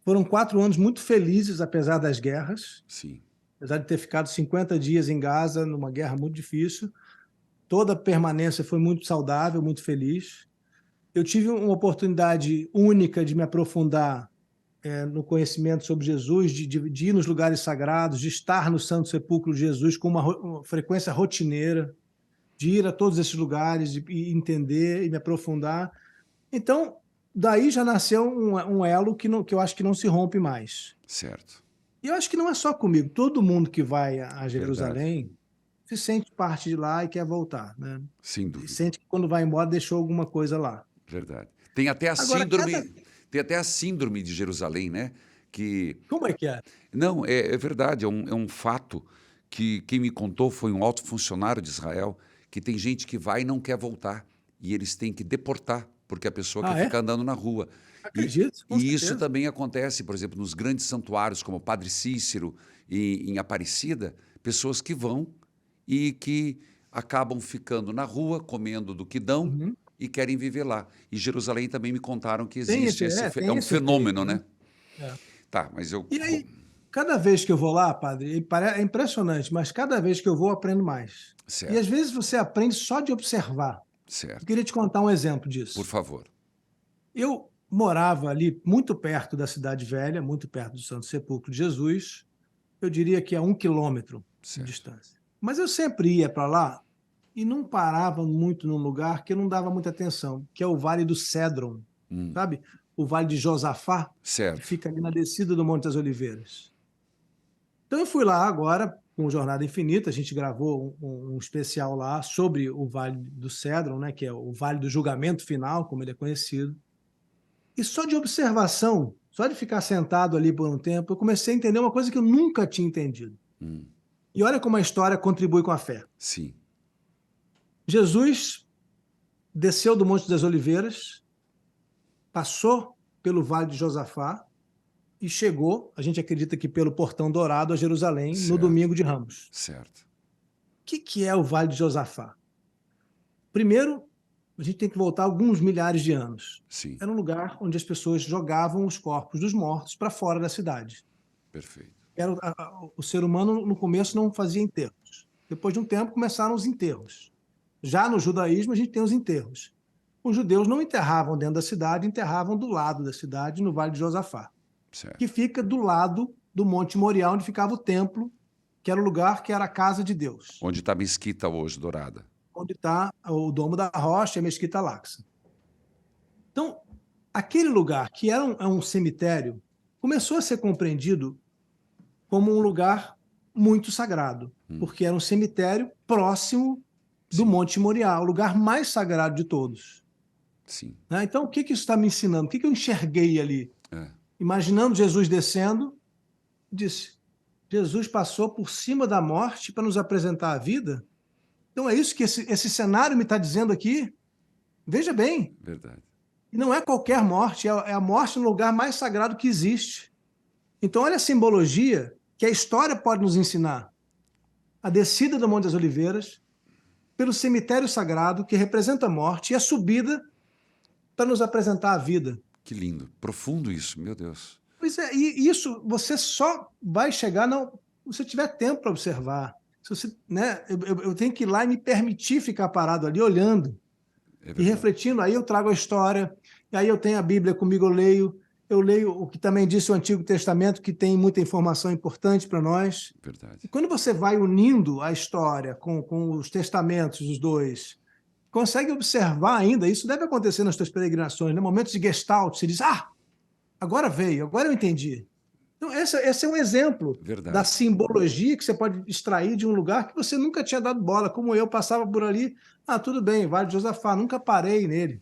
Foram 4 anos muito felizes, apesar das guerras. Sim, Apesar de ter ficado 50 dias em Gaza, numa guerra muito difícil. Toda a permanência foi muito saudável, muito feliz. Eu tive uma oportunidade única de me aprofundar no conhecimento sobre Jesus, de ir nos lugares sagrados, de estar no Santo Sepulcro de Jesus com uma frequência rotineira, de ir a todos esses lugares e entender e me aprofundar. Então, daí já nasceu um elo que eu acho que não se rompe mais. certo. E eu acho que não é só comigo. Todo mundo que vai a Verdade. Jerusalém se sente parte de lá e quer voltar, né? Sem E dúvida. sente que quando vai embora deixou alguma coisa lá. Verdade. Tem até a Agora, síndrome, tem até a síndrome de Jerusalém, né? Que como é que é? não é verdade, é um fato que quem me contou foi um alto funcionário de Israel que tem gente que vai e não quer voltar e eles têm que deportar porque a pessoa quer Ah, é? ficar andando na rua. E, Acredito, com e isso certeza. também acontece, por exemplo, nos grandes santuários como o Padre Cícero e em Aparecida, pessoas que vão e que acabam ficando na rua, comendo do que dão Uhum. e querem viver lá. E Jerusalém também me contaram que Tem existe esse, é tem um esse efeito, fenômeno, né? né? É. Tá, mas eu. E aí, cada vez que eu vou lá, padre, é impressionante, mas cada vez que eu vou, eu aprendo mais. E às Certo, vezes você aprende só de observar. Eu certo. queria te contar um exemplo Por disso. favor. Eu morava ali muito perto da Cidade Velha, muito perto do Santo Sepulcro de Jesus, eu diria que a 1 quilômetro de Certo. distância. Mas eu sempre ia para lá e não parava muito num lugar que eu não dava muita atenção, que é o Vale do Cédron, sabe? O Vale de Josafá, que Certo. fica ali na descida do Monte das Oliveiras. Então eu fui lá agora, com Jornada Infinita, a gente gravou um especial lá sobre o Vale do Cédron, né, que é o Vale do Julgamento Final, como ele é conhecido. E só de observação, só de ficar sentado ali por um tempo, eu comecei a entender uma coisa que eu nunca tinha entendido. E olha como a história contribui com a fé. Sim. Jesus desceu do Monte das Oliveiras, passou pelo Vale de Josafá e chegou, a gente acredita que pelo Portão Dourado, a Jerusalém, no Certo. domingo de Ramos. Certo. O que é o Vale de Josafá? Primeiro, a gente tem que voltar alguns milhares de anos. Sim. Era um lugar onde as pessoas jogavam os corpos dos mortos para fora da cidade. Perfeito. O ser humano, no começo, não fazia enterros. Depois de um tempo, começaram os enterros. Já no judaísmo, a gente tem os enterros. Os judeus não enterravam dentro da cidade, enterravam do lado da cidade, no Vale de Josafá, Certo. que fica do lado do Monte Moriá, onde ficava o templo, que era o lugar que era a casa de Deus, Onde está a mesquita hoje, Dourada? onde está o Domo da Rocha e a Mesquita Al-Aqsa. Então, aquele lugar, que era um cemitério, começou a ser compreendido como um lugar muito sagrado, porque era um cemitério próximo do Sim. Monte Moriá, o lugar mais sagrado de todos. Sim. Né? Então, o que isso está me ensinando? O que eu enxerguei ali? É. Imaginando Jesus descendo, disse: Jesus passou por cima da morte para nos apresentar a vida? Então é isso que esse cenário me está dizendo aqui? Veja bem, Verdade. e não é qualquer morte, é a morte no lugar mais sagrado que existe. Então olha a simbologia que a história pode nos ensinar. A descida do Monte das Oliveiras, pelo cemitério sagrado, que representa a morte, e a subida para nos apresentar a vida. Que lindo. Profundo isso, meu Deus. Pois é, e isso você só vai chegar se você tiver tempo para observar. Se você, né, eu tenho que ir lá e me permitir ficar parado ali olhando É e verdade. refletindo. Aí eu trago a história, e aí eu tenho a Bíblia comigo, eu leio o que também disse o Antigo Testamento, que tem muita informação importante para nós. Verdade. E quando você vai unindo a história com os testamentos, os dois, consegue observar ainda, isso deve acontecer nas suas peregrinações, né? Momentos de gestalt, você diz, agora veio, agora eu entendi. Então, esse é um exemplo Verdade. da simbologia que você pode extrair de um lugar que você nunca tinha dado bola, como eu passava por ali, tudo bem, Vale de Josafá, nunca parei nele.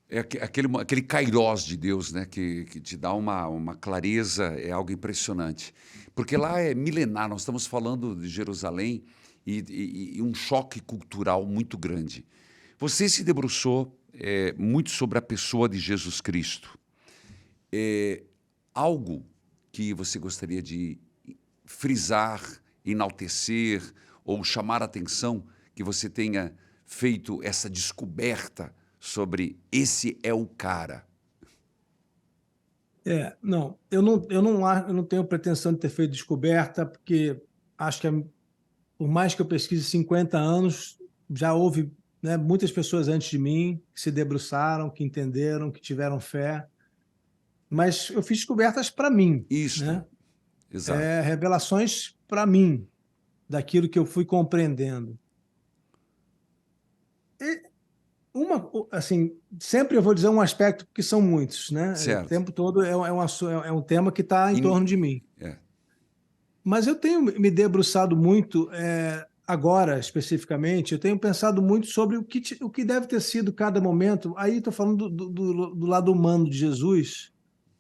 É aquele kairós de Deus, né? Que te dá uma clareza, é algo impressionante. Porque lá é milenar, nós estamos falando de Jerusalém e um choque cultural muito grande. Você se debruçou muito sobre a pessoa de Jesus Cristo. Algo que você gostaria de frisar, enaltecer ou chamar a atenção que você tenha feito essa descoberta sobre esse é o cara? Não, eu não tenho pretensão de ter feito descoberta, porque acho que, por mais que eu pesquise 50 anos, já houve, né, muitas pessoas antes de mim que se debruçaram, que entenderam, que tiveram fé, mas eu fiz descobertas para mim, Isto, né? exato. Revelações para mim, daquilo que eu fui compreendendo. Assim, sempre eu vou dizer um aspecto, porque são muitos, né? O Certo. tempo todo é um tema que está em torno de mim. Mas eu tenho me debruçado muito, agora especificamente, eu tenho pensado muito sobre o que deve ter sido cada momento. Aí estou falando do lado humano de Jesus,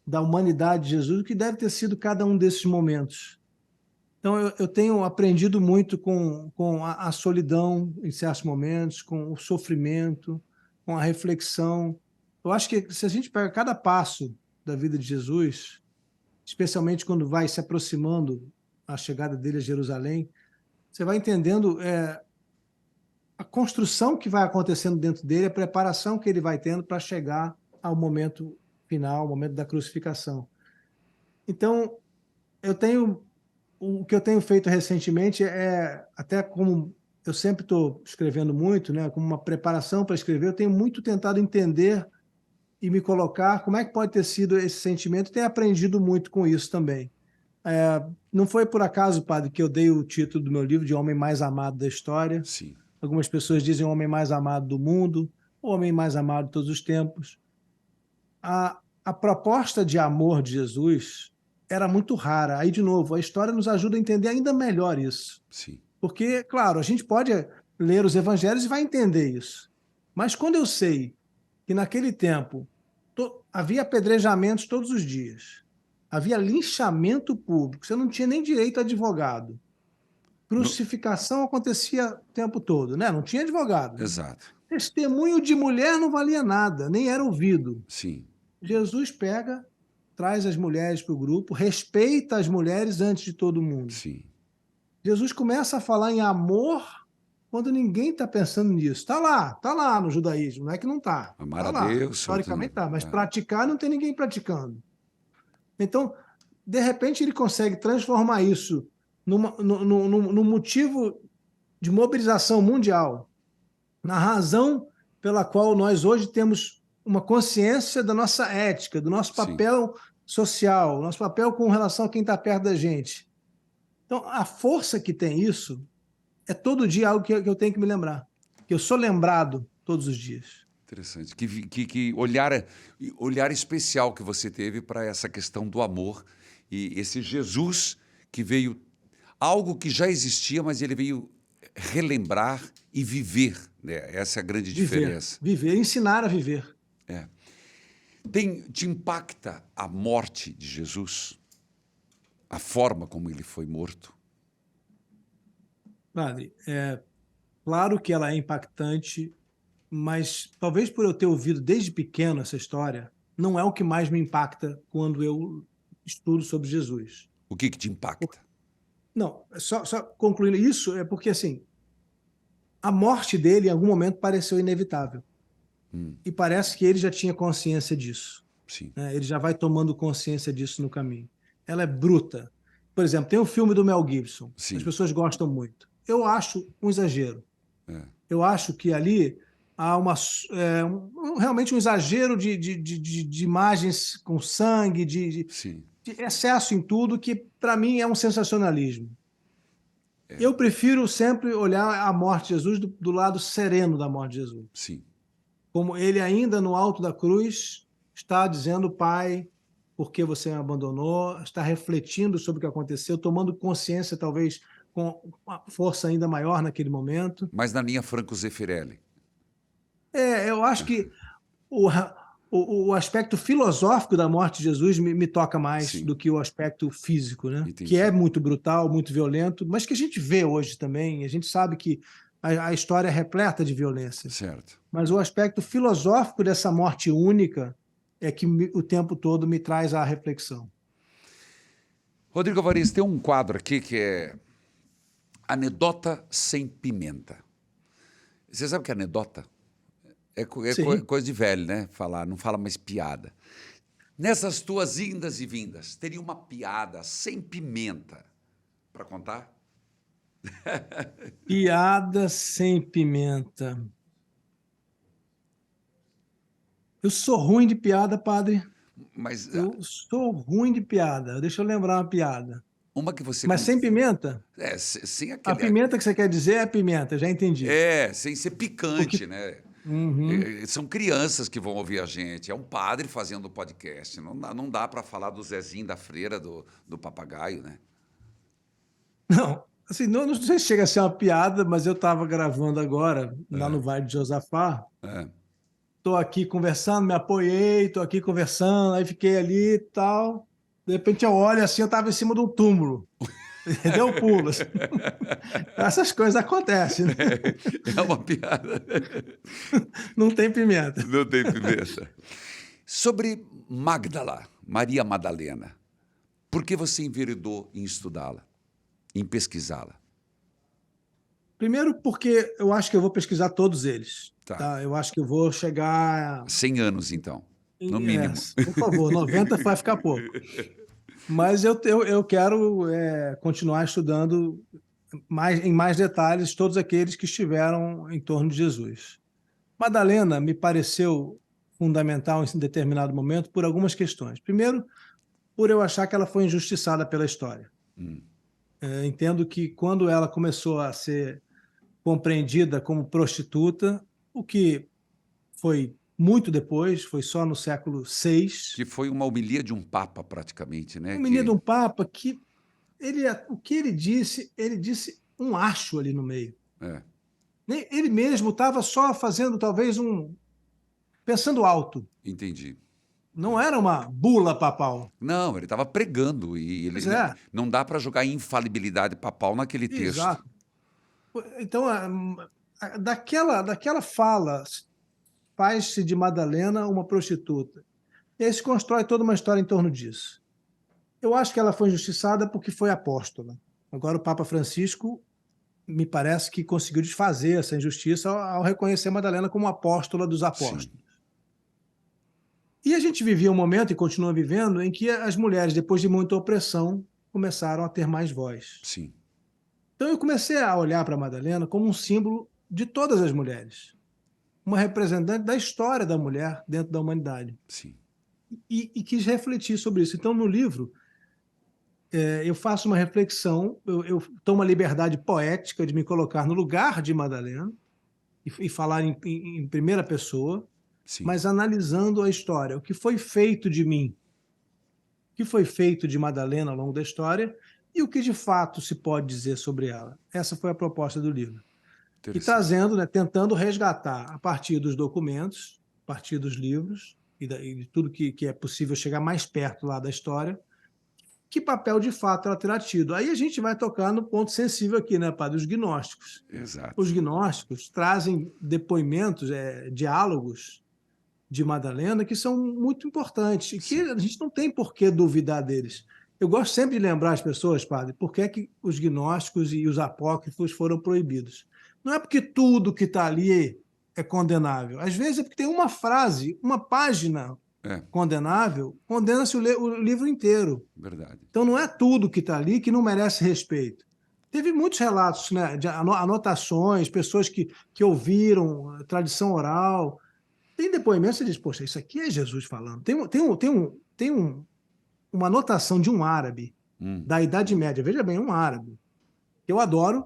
da humanidade de Jesus, o que deve ter sido cada um desses momentos. Então, eu tenho aprendido muito com a solidão em certos momentos, com o sofrimento, com a reflexão. Eu acho que se a gente pega cada passo da vida de Jesus, especialmente quando vai se aproximando a chegada dele a Jerusalém, você vai entendendo a construção que vai acontecendo dentro dele, a preparação que ele vai tendo para chegar ao momento final, ao momento da crucificação. Então, o que eu tenho feito recentemente até como eu sempre estou escrevendo muito, né, como uma preparação para escrever, eu tenho muito tentado entender e me colocar como é que pode ter sido esse sentimento, e tenho aprendido muito com isso também. Não foi por acaso, padre, que eu dei o título do meu livro de Homem Mais Amado da História. Sim. Algumas pessoas dizem o homem mais amado do mundo, o homem mais amado de todos os tempos. A proposta de amor de Jesus era muito rara. Aí, de novo, a história nos ajuda a entender ainda melhor isso. Sim. Porque, claro, a gente pode ler os evangelhos e vai entender isso. Mas quando eu sei que naquele tempo havia apedrejamentos todos os dias, havia linchamento público, você não tinha nem direito a advogado. No- Crucificação acontecia o tempo todo, né? Não tinha advogado. Exato. Testemunho de mulher não valia nada, nem era ouvido. Sim. Jesus pega, traz as mulheres para o grupo, respeita as mulheres antes de todo mundo. Sim. Jesus começa a falar em amor quando ninguém está pensando nisso. Tá lá no judaísmo, não é que não está. Amar Está a lá, Deus sobre historicamente tudo. está, mas praticar não tem ninguém praticando. Então, de repente, ele consegue transformar isso num motivo de mobilização mundial, na razão pela qual nós hoje temos uma consciência da nossa ética, do nosso Sim. papel social, nosso papel com relação a quem está perto da gente. Então, a força que tem isso é todo dia algo que eu tenho que me lembrar, que eu sou lembrado todos os dias. Interessante. Que olhar especial que você teve para essa questão do amor e esse Jesus que veio, algo que já existia, mas ele veio relembrar e viver, né? Essa é a grande diferença. Viver, ensinar a viver. É. Te impacta a morte de Jesus? A forma como ele foi morto? Padre, claro que ela é impactante, mas talvez por eu ter ouvido desde pequeno essa história, não é o que mais me impacta quando eu estudo sobre Jesus. O que te impacta? Não, só concluindo isso, é porque assim, a morte dele em algum momento pareceu inevitável. E parece que ele já tinha consciência disso. Sim. Né? Ele já vai tomando consciência disso no caminho. Ela é bruta. Por exemplo, tem um filme do Mel Gibson. Sim. As pessoas gostam muito. Eu acho um exagero. É. Eu acho que ali há realmente um exagero de imagens com sangue, Sim. de excesso em tudo, que para mim é um sensacionalismo. Eu prefiro sempre olhar a morte de Jesus do lado sereno da morte de Jesus. Sim. Como ele ainda no alto da cruz está dizendo, Pai, por que você me abandonou? Está refletindo sobre o que aconteceu, tomando consciência talvez com uma força ainda maior naquele momento. Mas na linha Franco Zeffirelli. Eu acho que o aspecto filosófico da morte de Jesus me toca mais Sim. do que o aspecto físico, né? Entendi. Que é muito brutal, muito violento, mas que a gente vê hoje também. A gente sabe que a história é repleta de violência. Certo. Mas o aspecto filosófico dessa morte única é que o tempo todo me traz à reflexão. Rodrigo Alvarenga, tem um quadro aqui que é Anedota sem Pimenta. Você sabe o que é anedota? É coisa de velho, né? Não fala mais piada. Nessas tuas indas e vindas, teria uma piada sem pimenta para contar? Piada sem pimenta. Eu sou ruim de piada, padre. Mas Eu sou ruim de piada. Deixa eu lembrar uma piada. uma que você... Mas sem pimenta? Sem A aquele... pimenta que você quer dizer é pimenta, já entendi. Sem ser picante, né? Uhum. São crianças que vão ouvir a gente. É um padre fazendo podcast. Não dá para falar do Zezinho da Freira, do papagaio, né? Não, assim, não sei se chega a ser uma piada, mas eu estava gravando agora, lá no Vale de Josafá. Estou aqui conversando, me apoiei, estou aqui conversando, aí fiquei ali e tal. De repente eu olho assim, eu estava em cima de um túmulo. Deu pulo. Assim. Essas coisas acontecem, né? É uma piada. Não tem pimenta. Não tem pimenta. Sobre Magdala, Maria Madalena, por que você enveredou em estudá-la, em pesquisá-la? Primeiro porque eu acho que eu vou pesquisar todos eles. Tá. Eu acho que eu vou chegar... 100 anos, então, no mínimo. Por favor, 90 vai ficar pouco. Mas eu quero continuar estudando em mais detalhes todos aqueles que estiveram em torno de Jesus. Madalena me pareceu fundamental em determinado momento por algumas questões. Primeiro, por eu achar que ela foi injustiçada pela história. Entendo que quando ela começou a ser compreendida como prostituta, o que foi muito depois, foi só no século VI. Que foi uma homilia de um papa, praticamente, né? Um menino de um papa que o que ele disse um acho ali no meio. É, Ele mesmo estava só fazendo talvez pensando alto. entendi. Não era uma bula papal. Não, ele estava pregando e Pois é, não dá para jogar infalibilidade papal naquele texto. exato. Então, daquela fala, faz-se de Madalena uma prostituta. E aí se constrói toda uma história em torno disso. Eu acho que ela foi injustiçada porque foi apóstola. Agora, o Papa Francisco me parece que conseguiu desfazer essa injustiça ao reconhecer Madalena como apóstola dos Sim, apóstolos. E a gente vivia um momento, e continua vivendo, em que as mulheres, depois de muita opressão, começaram a ter mais voz. sim, Então eu comecei a olhar para Madalena como um símbolo de todas as mulheres, uma representante da história da mulher dentro da humanidade. sim. E quis refletir sobre isso. Então, no livro, eu faço uma reflexão, eu tomo a liberdade poética de me colocar no lugar de Madalena e falar em primeira pessoa, Sim, mas analisando a história, o que foi feito de mim, o que foi feito de Madalena ao longo da história e o que de fato se pode dizer sobre ela. Essa foi a proposta do livro. E interessante. trazendo, né, tentando resgatar a partir dos documentos, a partir dos livros e de tudo que é possível chegar mais perto lá da história, que papel de fato ela terá tido. Aí a gente vai tocar no ponto sensível aqui, né, padre? Os gnósticos. Os Exato. gnósticos trazem depoimentos, diálogos de Madalena que são muito importantes e que Sim, a gente não tem por que duvidar deles. Eu gosto sempre de lembrar as pessoas, padre, por que é que os gnósticos e os apócrifos foram proibidos. Não é porque tudo que está ali é condenável. Às vezes é porque tem uma frase, uma página é condenável, condena-se o livro inteiro. verdade. Então não é tudo que está ali que não merece respeito. Teve muitos relatos, né, de anotações, pessoas que ouviram, tradição oral. Tem depoimentos que você diz, poxa, isso aqui é Jesus falando. Uma anotação de um árabe Hum, da Idade Média, veja bem, um árabe, que eu adoro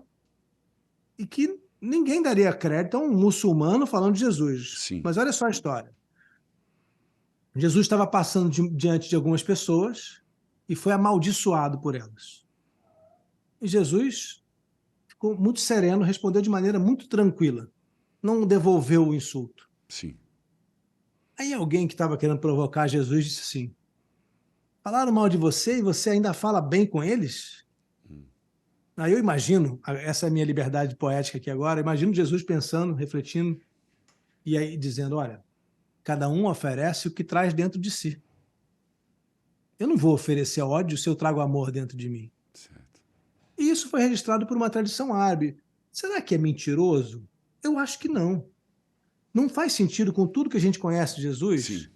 e que ninguém daria crédito a um muçulmano falando de Jesus. sim, Mas olha só a história. Jesus estava passando diante de algumas pessoas e foi amaldiçoado por elas. E Jesus ficou muito sereno, respondeu de maneira muito tranquila, não devolveu o insulto. sim. Aí alguém que estava querendo provocar Jesus disse assim: falaram mal de você e você ainda fala bem com eles? Aí eu imagino, essa é a minha liberdade poética aqui agora, imagino Jesus pensando, refletindo, e aí dizendo: olha, cada um oferece o que traz dentro de si. Eu não vou oferecer ódio se eu trago amor dentro de mim. Certo. E isso foi registrado por uma tradição árabe. Será que é mentiroso? Eu acho que não. Não faz sentido com tudo que a gente conhece de Sim, Jesus?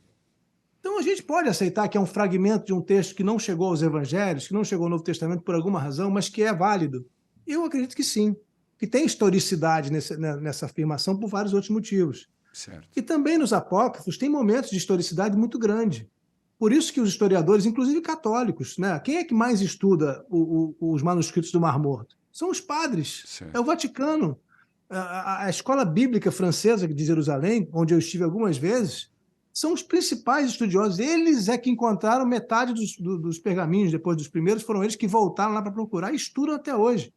Então a gente pode aceitar que é um fragmento de um texto que não chegou aos evangelhos, que não chegou ao Novo Testamento por alguma razão, mas que é válido. Eu acredito que sim, que tem historicidade nessa afirmação por vários outros motivos. certo. E também nos apócrifos tem momentos de historicidade muito grande. Por isso que os historiadores, inclusive católicos, né? Quem é que mais estuda os manuscritos do Mar Morto? São os padres, é o Certo. Vaticano. A escola bíblica francesa de Jerusalém, onde eu estive algumas vezes, são os principais estudiosos. Eles é que encontraram metade dos pergaminhos, depois dos primeiros, foram eles que voltaram lá para procurar e estudam até hoje,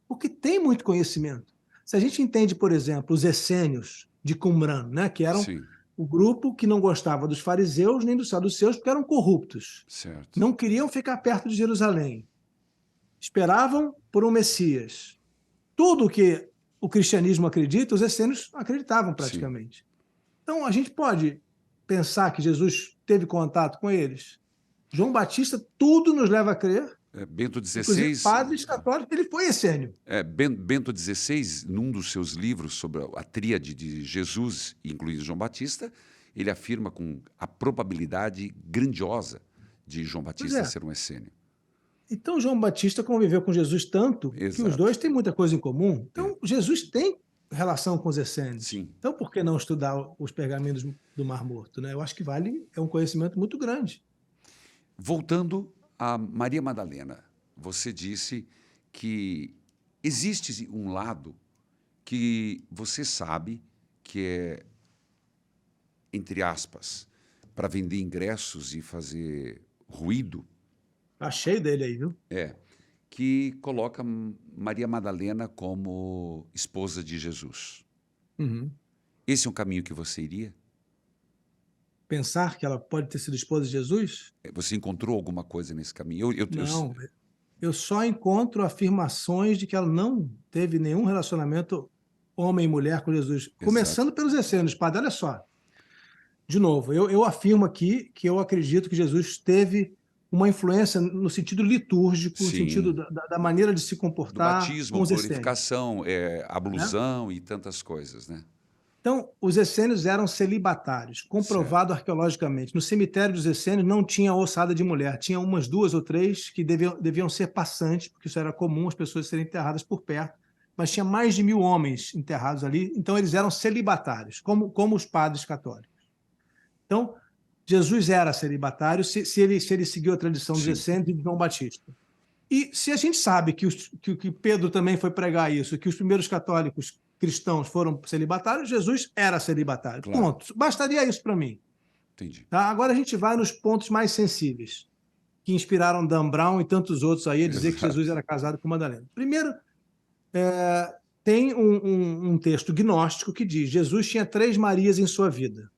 porque tem muito conhecimento. Se a gente entende, por exemplo, os essênios de Qumran, né, que eram Sim, o grupo que não gostava dos fariseus nem dos saduceus, porque eram corruptos. certo. Não queriam ficar perto de Jerusalém. Esperavam por um Messias. Tudo que o cristianismo acredita, os essênios acreditavam Sim. praticamente. Então, a gente pode pensar que Jesus teve contato com eles. João Batista, tudo nos leva a crer, Bento inclusive XVI, padres católicos, ele foi essênio. Bento XVI, num dos seus livros sobre a tríade de Jesus, incluindo João Batista, ele afirma com a probabilidade grandiosa de João Pois Batista é. ser um essênio. Então, João Batista conviveu com Jesus tanto que os Exato. dois têm muita coisa em comum. É. Então, Jesus tem relação com os essênios. Sim. Então, por que não estudar os pergaminhos do Mar Morto? Né? Eu acho que é um conhecimento muito grande. Voltando a Maria Madalena, você disse que existe um lado que você sabe que é, entre aspas, para vender ingressos e fazer ruído, Tá cheio dele aí, viu? que coloca Maria Madalena como esposa de Jesus. Uhum. Esse é um caminho que você iria? Pensar que ela pode ter sido esposa de Jesus? Você encontrou alguma coisa nesse caminho? Não. Eu só encontro afirmações de que ela não teve nenhum relacionamento homem e mulher com Jesus. Exato. Começando pelos essênios, padre, olha só. De novo, eu afirmo aqui que eu acredito que Jesus teve uma influência no sentido litúrgico, no sentido Sim. da maneira de se Do comportar com batismo, os essênios, glorificação, né? ablusão e tantas coisas, né? Então, os essênios eram celibatários, Certo. comprovado arqueologicamente. No cemitério dos essênios não tinha ossada de mulher, tinha umas 2 ou 3 que deviam ser passantes, porque isso era comum, as pessoas serem enterradas por perto, mas tinha mais de 1.000 homens enterrados ali, então eles eram celibatários, como os padres católicos. Então, Jesus era celibatário se ele seguiu a tradição dos Sim. essênios e de João Batista. E se a gente sabe que Pedro também foi pregar isso, que os primeiros católicos cristãos foram celibatários, Jesus era celibatário. Claro. Ponto. Bastaria isso para mim. Entendi. Tá? Agora a gente vai nos pontos mais sensíveis, que inspiraram Dan Brown e tantos outros aí a dizer que Jesus Exato. era casado com Madalena. Primeiro, tem um texto gnóstico que diz: Jesus tinha 3 Marias em sua vida: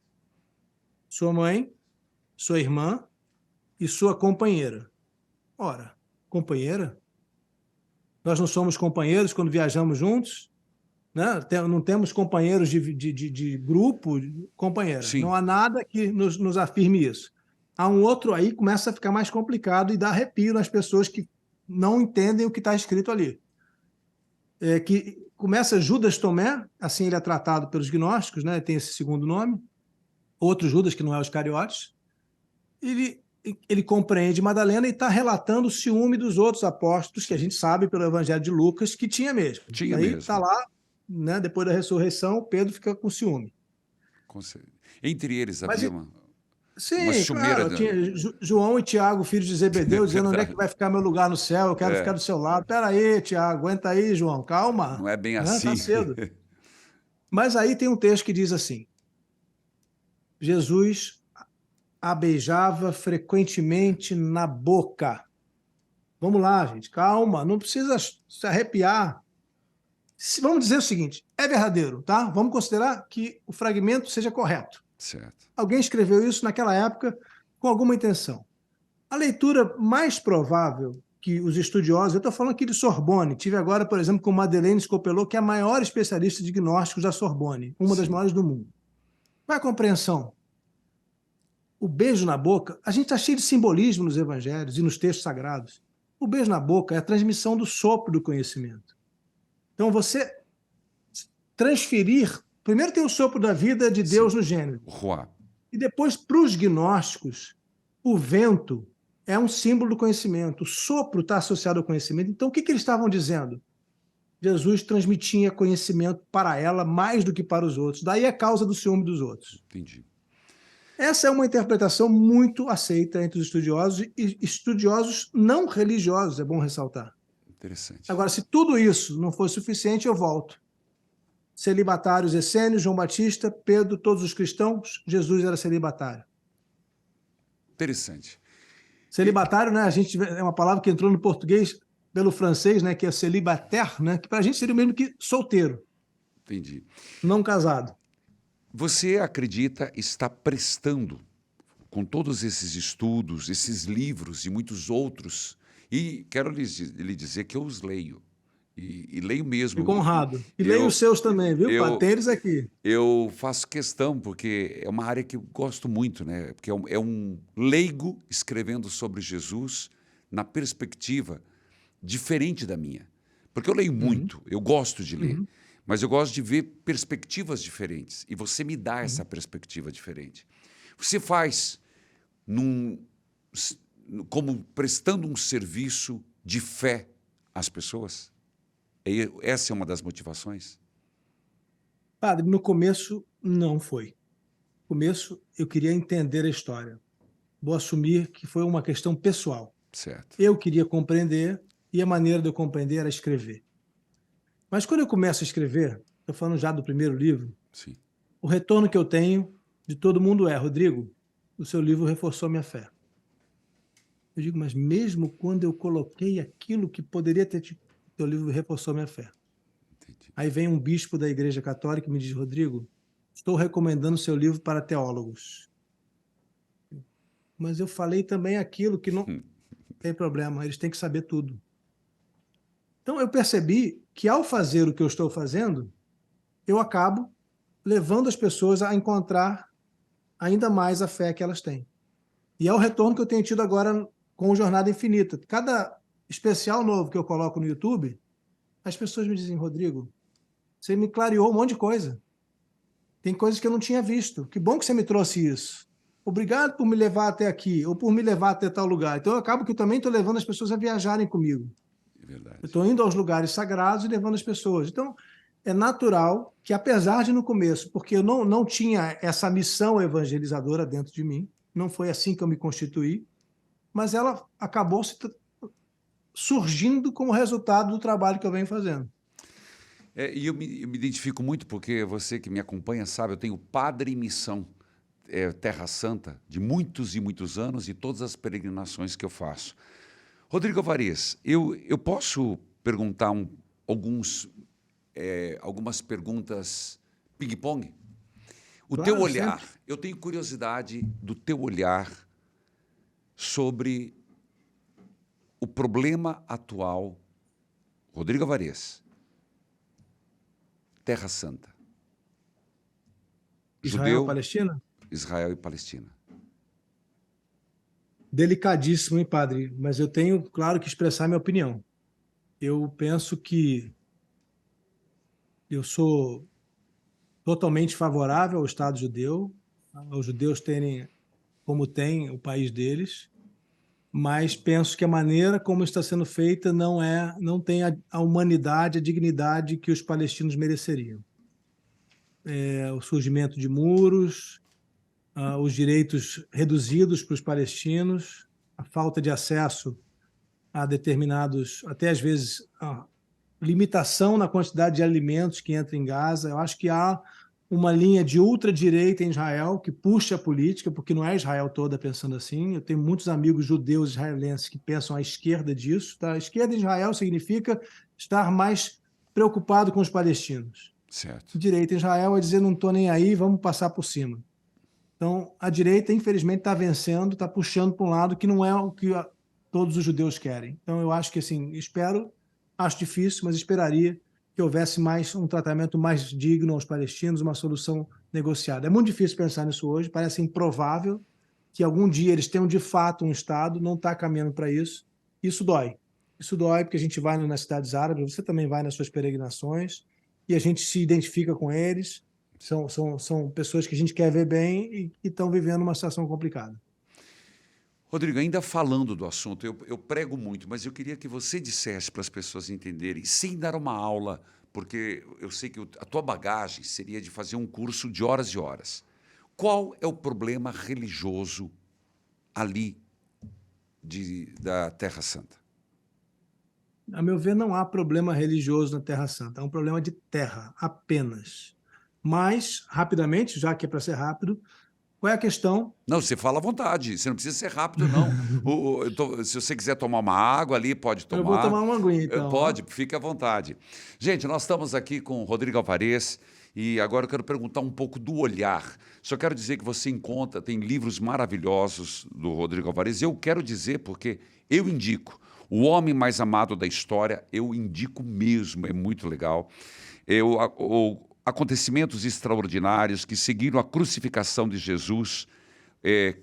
sua mãe, sua irmã e sua companheira. Ora, companheira? Nós não somos companheiros quando viajamos juntos? Né? Não temos companheiros de grupo, companheira. Não Sim. há nada que nos afirme isso. Há um outro aí que começa a ficar mais complicado e dá arrepio nas pessoas que não entendem o que está escrito ali. Que começa Judas Tomé, assim ele é tratado pelos gnósticos, né? Tem esse segundo nome. Outro Judas, que não é os Iscariotes. Ele compreende Madalena e está relatando o ciúme dos outros apóstolos, que a Sim. gente sabe pelo Evangelho de Lucas que tinha mesmo. Tinha Aí mesmo. está lá, né, depois da ressurreição, Pedro fica com ciúme. Entre eles Mas, havia uma sim, chumeira. claro, tinha João e Tiago, filhos de Zebedeu, dizendo: onde é que Verdade. vai ficar meu lugar no céu? Eu quero ficar do seu lado. Espera aí, Tiago, aguenta aí, João, calma. Não é bem Né? Tá assim. cedo. Mas aí tem um texto que diz assim: Jesus a beijava frequentemente na boca. Vamos lá, gente, calma, não precisa se arrepiar. Vamos dizer o seguinte: é verdadeiro, tá? Vamos considerar que o fragmento seja correto. Certo. Alguém escreveu isso naquela época com alguma intenção. A leitura mais provável que os estudiosos, eu estou falando aqui de Sorbonne, tive agora, por exemplo, com Madeleine Scopelot, que é a maior especialista de gnósticos da Sorbonne, uma das Sim. maiores do mundo. Qual é a compreensão? O beijo na boca, a gente está cheio de simbolismo nos evangelhos e nos textos sagrados. O beijo na boca é a transmissão do sopro do conhecimento. Então, você transferir. Primeiro tem o sopro da vida de Deus no Gênesis. Ruá. E depois, para os gnósticos, o vento é um símbolo do conhecimento. O sopro está associado ao conhecimento. Então, o que eles estavam dizendo? Jesus transmitia conhecimento para ela mais do que para os outros. Daí a causa do ciúme dos outros. Entendi. Essa é uma interpretação muito aceita entre os estudiosos e estudiosos não religiosos, é bom ressaltar. Interessante. Agora, se tudo isso não for suficiente, eu volto. Celibatários essênios, João Batista, Pedro, todos os cristãos, Jesus era celibatário. Interessante. Celibatário, né? É uma palavra que entrou no português pelo francês, né? Que é célibataire, né? Que para a gente seria o mesmo que solteiro. Entendi. Não casado. Você acredita estar prestando, com todos esses estudos, esses livros e muitos outros, e quero lhe dizer que eu os leio, e leio mesmo. Fico honrado. E leio os Eu, seus também, viu? eu, Tem eles aqui. eu faço questão, porque é uma área que eu gosto muito, né? Porque é um leigo escrevendo sobre Jesus na perspectiva diferente da minha. Porque eu leio muito, eu gosto de ler, mas eu gosto de ver perspectivas diferentes. E você me dá essa perspectiva diferente. Você faz como prestando um serviço de fé às pessoas? Essa é uma das motivações? Padre, no começo não foi. No começo eu queria entender a história. Vou assumir que foi uma questão pessoal. Certo. Eu queria compreender e a maneira de eu compreender era escrever. Mas quando eu começo a escrever, estou falando já do primeiro livro, Sim. o retorno que eu tenho de todo mundo é: Rodrigo, o seu livro reforçou minha fé. Eu digo, mas mesmo quando eu coloquei aquilo que poderia ter, o teu livro reforçou minha fé. Entendi. Aí vem um bispo da Igreja Católica e me diz: Rodrigo, estou recomendando seu livro para teólogos. Mas eu falei também aquilo que não tem problema, eles têm que saber tudo. Então eu percebi que ao fazer o que eu estou fazendo, eu acabo levando as pessoas a encontrar ainda mais a fé que elas têm. E é o retorno que eu tenho tido agora com o Jornada Infinita. Cada especial novo que eu coloco no YouTube, as pessoas me dizem: Rodrigo, você me clareou um monte de coisa. Tem coisas que eu não tinha visto. Que bom que você me trouxe isso. Obrigado por me levar até aqui, ou por me levar até tal lugar. Então eu acabo que eu também estou levando as pessoas a viajarem comigo. É verdade. Eu estou indo aos lugares sagrados e levando as pessoas. Então, é natural que, apesar de no começo, porque eu não tinha essa missão evangelizadora dentro de mim, não foi assim que eu me constituí, mas ela acabou surgindo como resultado do trabalho que eu venho fazendo. E eu me identifico muito porque você que me acompanha sabe, eu tenho padre em missão, Terra Santa, de muitos e muitos anos e todas as peregrinações que eu faço. Rodrigo Alvarez, eu posso perguntar algumas perguntas ping-pong? O Claro, teu olhar, sempre. eu tenho curiosidade do teu olhar sobre o problema atual, Rodrigo Alvarez, Terra Santa. Israel, Judeu, Palestina? Israel e Palestina. Delicadíssimo, hein, padre? Mas eu tenho, claro, que expressar minha opinião. Eu penso que eu sou totalmente favorável ao Estado judeu, aos judeus terem como tem o país deles, mas penso que a maneira como está sendo feita não tem a humanidade, a dignidade que os palestinos mereceriam. O surgimento de muros, os direitos reduzidos para os palestinos, a falta de acesso a determinados, até às vezes, a limitação na quantidade de alimentos que entra em Gaza. Eu acho que há uma linha de ultradireita em Israel que puxa a política, porque não é Israel toda pensando assim. Eu tenho muitos amigos judeus israelenses que pensam à esquerda disso. Tá? A esquerda em Israel significa estar mais preocupado com os palestinos. Certo. A direita em Israel é dizer: não estou nem aí, vamos passar por cima. Então, a direita, infelizmente, está vencendo, está puxando para um lado que não é o que todos os judeus querem. Então, eu acho que, assim, acho difícil, mas esperaria que houvesse um tratamento mais digno aos palestinos, uma solução negociada. É muito difícil pensar nisso hoje, parece improvável que algum dia eles tenham de fato um Estado, não está caminhando para isso. Isso dói. Isso dói porque a gente vai nas cidades árabes, você também vai nas suas peregrinações, e a gente se identifica com eles. São pessoas que a gente quer ver bem e que estão vivendo uma situação complicada. Rodrigo, ainda falando do assunto, eu prego muito, mas eu queria que você dissesse para as pessoas entenderem, sem dar uma aula, porque eu sei que a tua bagagem seria de fazer um curso de horas e horas. Qual é o problema religioso ali da Terra Santa? A meu ver, não há problema religioso na Terra Santa, é um problema de terra, apenas. Mas, rapidamente, já que é para ser rápido, qual é a questão? Não, você fala à vontade, você não precisa ser rápido, não. Se você quiser tomar uma água ali, pode Eu vou tomar. tomar uma aguinha, então. Pode, fique à vontade. Gente, nós estamos aqui com o Rodrigo Alvarez e agora eu quero perguntar um pouco do olhar. Só quero dizer que você tem livros maravilhosos do Rodrigo Alvarez. Eu quero dizer porque eu indico. O Homem Mais Amado da História, eu indico mesmo, é muito legal. Acontecimentos extraordinários que seguiram a crucificação de Jesus,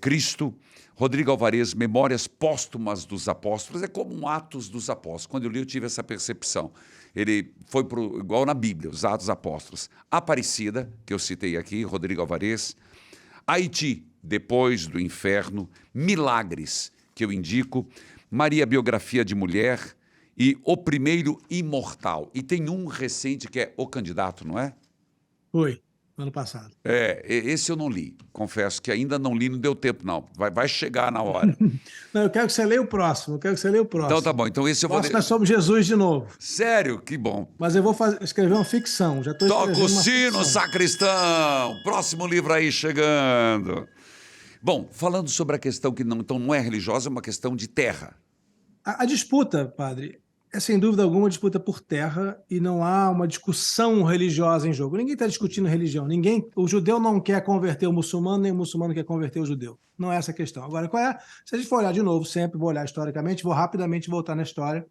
Cristo. Rodrigo Alvarez, Memórias Póstumas dos Apóstolos, é como um Atos dos Apóstolos. Quando eu li, eu tive essa percepção. Ele foi igual na Bíblia, os Atos dos Apóstolos. Aparecida, que eu citei aqui, Rodrigo Alvarez. Haiti, Depois do Inferno. Milagres, que eu indico. Maria, Biografia de Mulher. E O Primeiro Imortal. E tem um recente que é O Candidato, não é? Foi. ano passado. Esse eu não li. Confesso que ainda não li, não deu tempo, não. Vai chegar na hora. Não, eu quero que você leia o próximo. Eu quero que você leia o Então tá próximo. bom. Então esse eu vou Próximo ler. é sobre Jesus de novo. Sério? Que bom. Mas eu vou escrever uma ficção. Já estou Toca o escrevendo uma sino, ficção. sacristão! Próximo livro aí chegando. Bom, falando sobre a questão que então não é religiosa, é uma questão de terra. A disputa, padre, é sem dúvida alguma uma disputa por terra e não há uma discussão religiosa em jogo. Ninguém está discutindo religião. O judeu não quer converter o muçulmano, nem o muçulmano quer converter o judeu. Não é essa a questão. Agora, qual é? Se a gente for olhar de novo, sempre vou olhar historicamente, vou rapidamente voltar na história.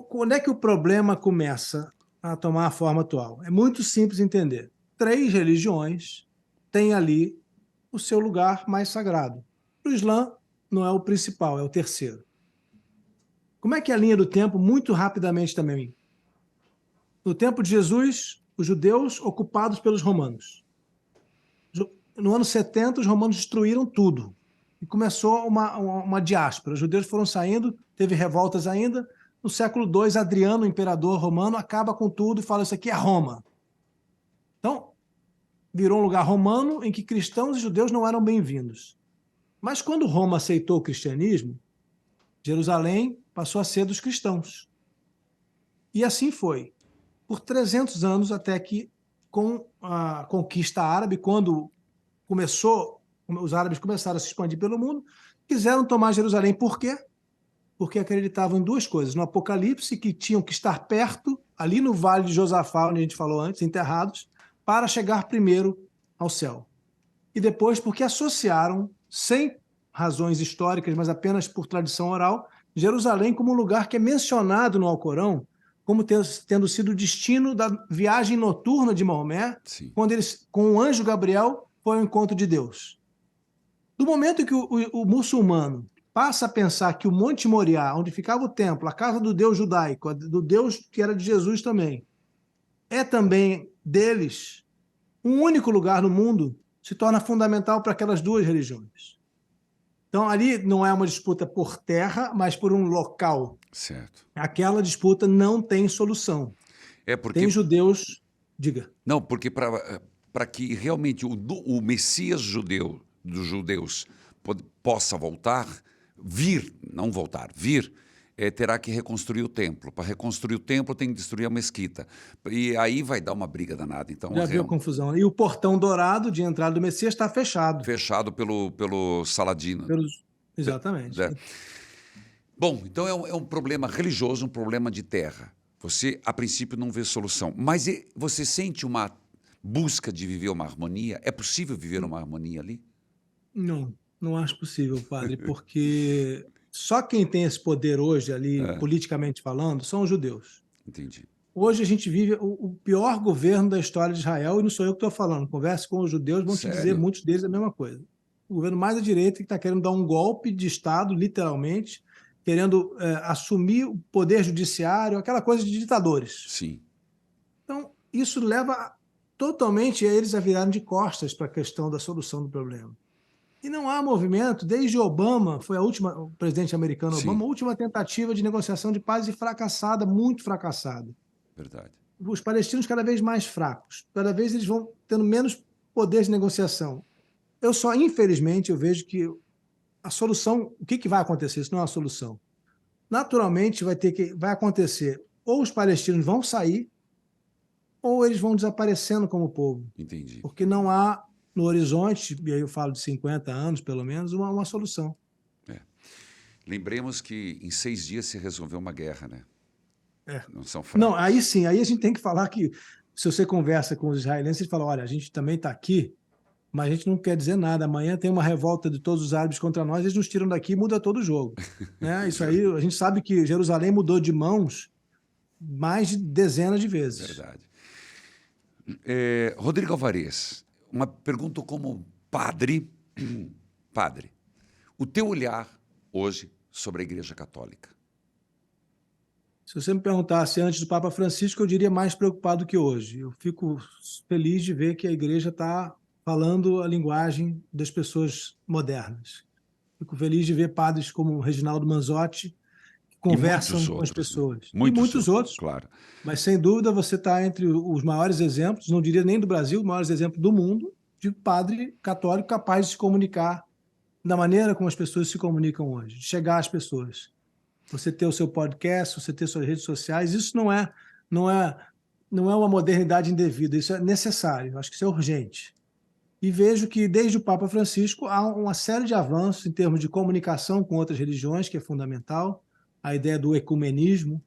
Quando é que o problema começa a tomar a forma atual? É muito simples entender. 3 religiões têm ali o seu lugar mais sagrado. O Islã não é o principal, é o terceiro. Como é que é a linha do tempo, muito rapidamente também? No tempo de Jesus, os judeus ocupados pelos romanos. No ano 70, os romanos destruíram tudo. E começou uma diáspora. Os judeus foram saindo, teve revoltas ainda. No século II, Adriano, o imperador romano, acaba com tudo e fala: isso aqui é Roma. Então, virou um lugar romano em que cristãos e judeus não eram bem-vindos. Mas quando Roma aceitou o cristianismo, Jerusalém passou a ser dos cristãos. E assim foi, por 300 anos, até que, com a conquista árabe, quando os árabes começaram a se expandir pelo mundo, quiseram tomar Jerusalém. Por quê? Porque acreditavam em 2 coisas. No Apocalipse, que tinham que estar perto, ali no Vale de Josafá, onde a gente falou antes, enterrados, para chegar primeiro ao céu. E depois, porque associaram, sem razões históricas, mas apenas por tradição oral, Jerusalém como um lugar que é mencionado no Alcorão como tendo sido o destino da viagem noturna de Maomé, Sim. quando eles, com o anjo Gabriel, foi ao encontro de Deus. Do momento em que o muçulmano passa a pensar que o Monte Moriá, onde ficava o templo, a casa do Deus judaico, do Deus que era de Jesus também, é também deles, um único lugar no mundo, se torna fundamental para aquelas 2 religiões. Então, ali não é uma disputa por terra, mas por um local. Certo. Aquela disputa não tem solução. Tem judeus... Diga. Não, porque para que realmente o Messias judeu, dos judeus, possa voltar, não voltar, terá que reconstruir o templo. Para reconstruir o templo, tem que destruir a mesquita. E aí vai dar uma briga danada. Então, Já viu a confusão. E o portão dourado de entrada do Messias está fechado. Fechado pelo Saladino. Exatamente. Bom, então é um problema religioso, um problema de terra. Você, a princípio, não vê solução. Mas você sente uma busca de viver uma harmonia? É possível viver uma harmonia ali? Não acho possível, padre, porque só quem tem esse poder hoje ali, politicamente falando, são os judeus. Entendi. Hoje a gente vive o pior governo da história de Israel, e não sou eu que estou falando. Converse com os judeus, vão te dizer, muitos deles, a mesma coisa. O governo mais à direita que está querendo dar um golpe de Estado, literalmente, querendo assumir o poder judiciário, aquela coisa de ditadores. Sim. Então, isso leva totalmente eles a virarem de costas para a questão da solução do problema. E não há movimento, desde Obama, foi o presidente americano Obama, a última tentativa de negociação de paz e fracassada, muito fracassada. Verdade. Os palestinos cada vez mais fracos, cada vez eles vão tendo menos poder de negociação. Infelizmente, eu vejo que a solução, o que vai acontecer? Isso não é uma solução. Naturalmente, vai acontecer, ou os palestinos vão sair, ou eles vão desaparecendo como povo. Entendi. Porque não há no horizonte, e aí eu falo de 50 anos, pelo menos, uma solução. Lembremos que em 6 dias se resolveu uma guerra, né? Não são fracos. Não, aí sim, aí a gente tem que falar que, se você conversa com os israelenses, eles falam, olha, a gente também está aqui, mas a gente não quer dizer nada. Amanhã tem uma revolta de todos os árabes contra nós, eles nos tiram daqui e muda todo o jogo. Né? Isso aí, a gente sabe que Jerusalém mudou de mãos mais de dezenas de vezes. Verdade. Rodrigo Alvarez, uma pergunta como padre. Padre, o teu olhar hoje sobre a Igreja Católica? Se você me perguntasse antes do Papa Francisco, eu diria mais preocupado que hoje. Eu fico feliz de ver que a Igreja está falando a linguagem das pessoas modernas. Fico feliz de ver padres como Reginaldo Manzotti, que conversam muitos com as outros, né? pessoas. E Muitos muitos outros. claro. Mas, sem dúvida, você está entre os maiores exemplos, não diria nem do Brasil, os maiores exemplos do mundo, de padre católico capaz de se comunicar da maneira como as pessoas se comunicam hoje, de chegar às pessoas. Você ter o seu podcast, você ter suas redes sociais, isso não é, não é uma modernidade indevida, isso é necessário, acho que isso é urgente. E vejo que, desde o Papa Francisco, há uma série de avanços em termos de comunicação com outras religiões, que é fundamental, a ideia do ecumenismo,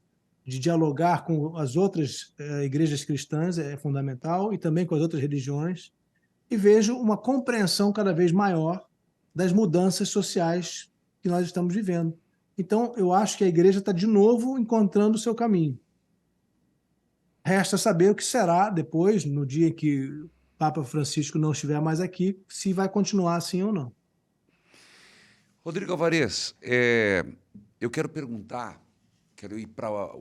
de dialogar com as outras igrejas cristãs é fundamental, e também com as outras religiões, e vejo uma compreensão cada vez maior das mudanças sociais que nós estamos vivendo. Então, eu acho que a igreja está de novo encontrando o seu caminho. Resta saber o que será depois, no dia em que o Papa Francisco não estiver mais aqui, se vai continuar assim ou não. Rodrigo Alvarez, eu quero perguntar, quero ir para a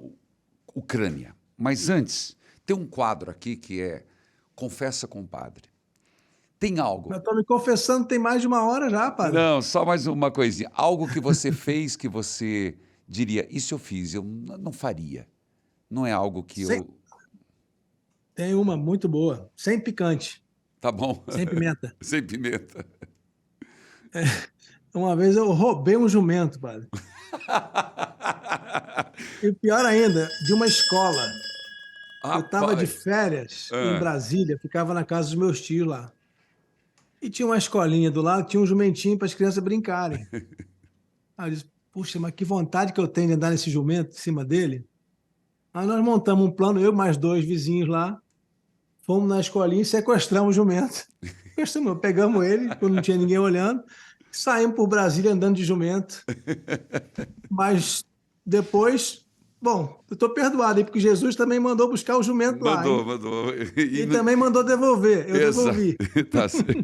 Ucrânia, mas antes, tem um quadro aqui que é Confessa com o Padre. Tem algo... Eu estou me confessando, tem mais de uma hora já, padre. Não, só mais uma coisinha. Algo que você fez que você diria, isso eu fiz, eu não faria. Não é algo que eu... Tem uma muito boa, sem picante. Tá bom. Sem pimenta. Sem pimenta. Uma vez eu roubei um jumento, padre. E pior ainda, de uma escola. Eu estava de férias em Brasília, ficava na casa dos meus tios lá. E tinha uma escolinha do lado, tinha um jumentinho para as crianças brincarem. Aí eu disse, puxa, mas que vontade que eu tenho de andar nesse jumento em cima dele. Aí nós montamos um plano, eu mais 2 vizinhos lá, fomos na escolinha e sequestramos o jumento. Pegamos ele, quando não tinha ninguém olhando, saímos por Brasília andando de jumento. Mas depois, bom, eu estou perdoado aí, porque Jesus também mandou buscar o jumento lá. Mandou. E também mandou devolver. Eu devolvi. Tá certo.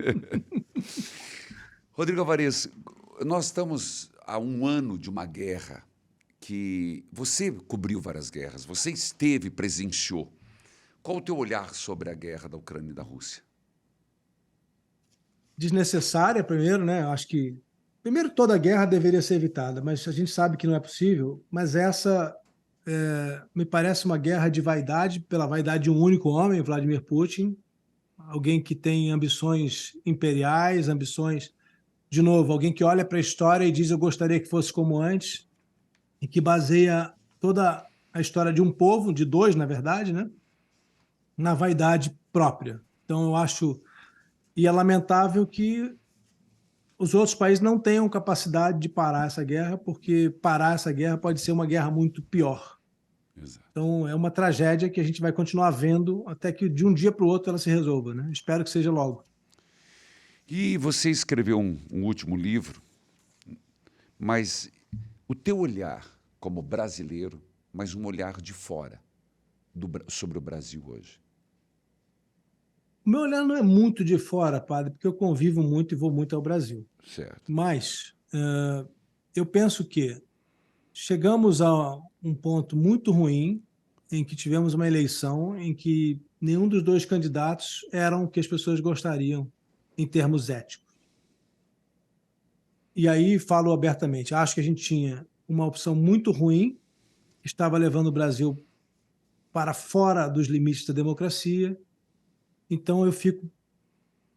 Rodrigo Alvarez, nós estamos há um ano de uma guerra que você cobriu várias guerras, você esteve, presenciou. Qual o teu olhar sobre a guerra da Ucrânia e da Rússia? Desnecessária, primeiro, né? Acho que, primeiro, toda guerra deveria ser evitada, mas a gente sabe que não é possível. Mas essa me parece uma guerra de vaidade, pela vaidade de um único homem, Vladimir Putin, alguém que tem ambições imperiais, ambições, de novo, alguém que olha para a história e diz eu gostaria que fosse como antes, e que baseia toda a história de um povo, de 2, na verdade, né? Na vaidade própria. Então, eu acho... E é lamentável que os outros países não tenham capacidade de parar essa guerra, porque parar essa guerra pode ser uma guerra muito pior. Exato. Então, é uma tragédia que a gente vai continuar vendo até que de um dia para o outro ela se resolva, né? Espero que seja logo. E você escreveu um último livro, mas o teu olhar como brasileiro, mas um olhar de fora sobre o Brasil hoje. O meu olhar não é muito de fora, padre, porque eu convivo muito e vou muito ao Brasil. Certo. Mas eu penso que chegamos a um ponto muito ruim em que tivemos uma eleição em que nenhum dos 2 candidatos eram o que as pessoas gostariam em termos éticos. E aí falo abertamente, acho que a gente tinha uma opção muito ruim, que estava levando o Brasil para fora dos limites da democracia. Então eu fico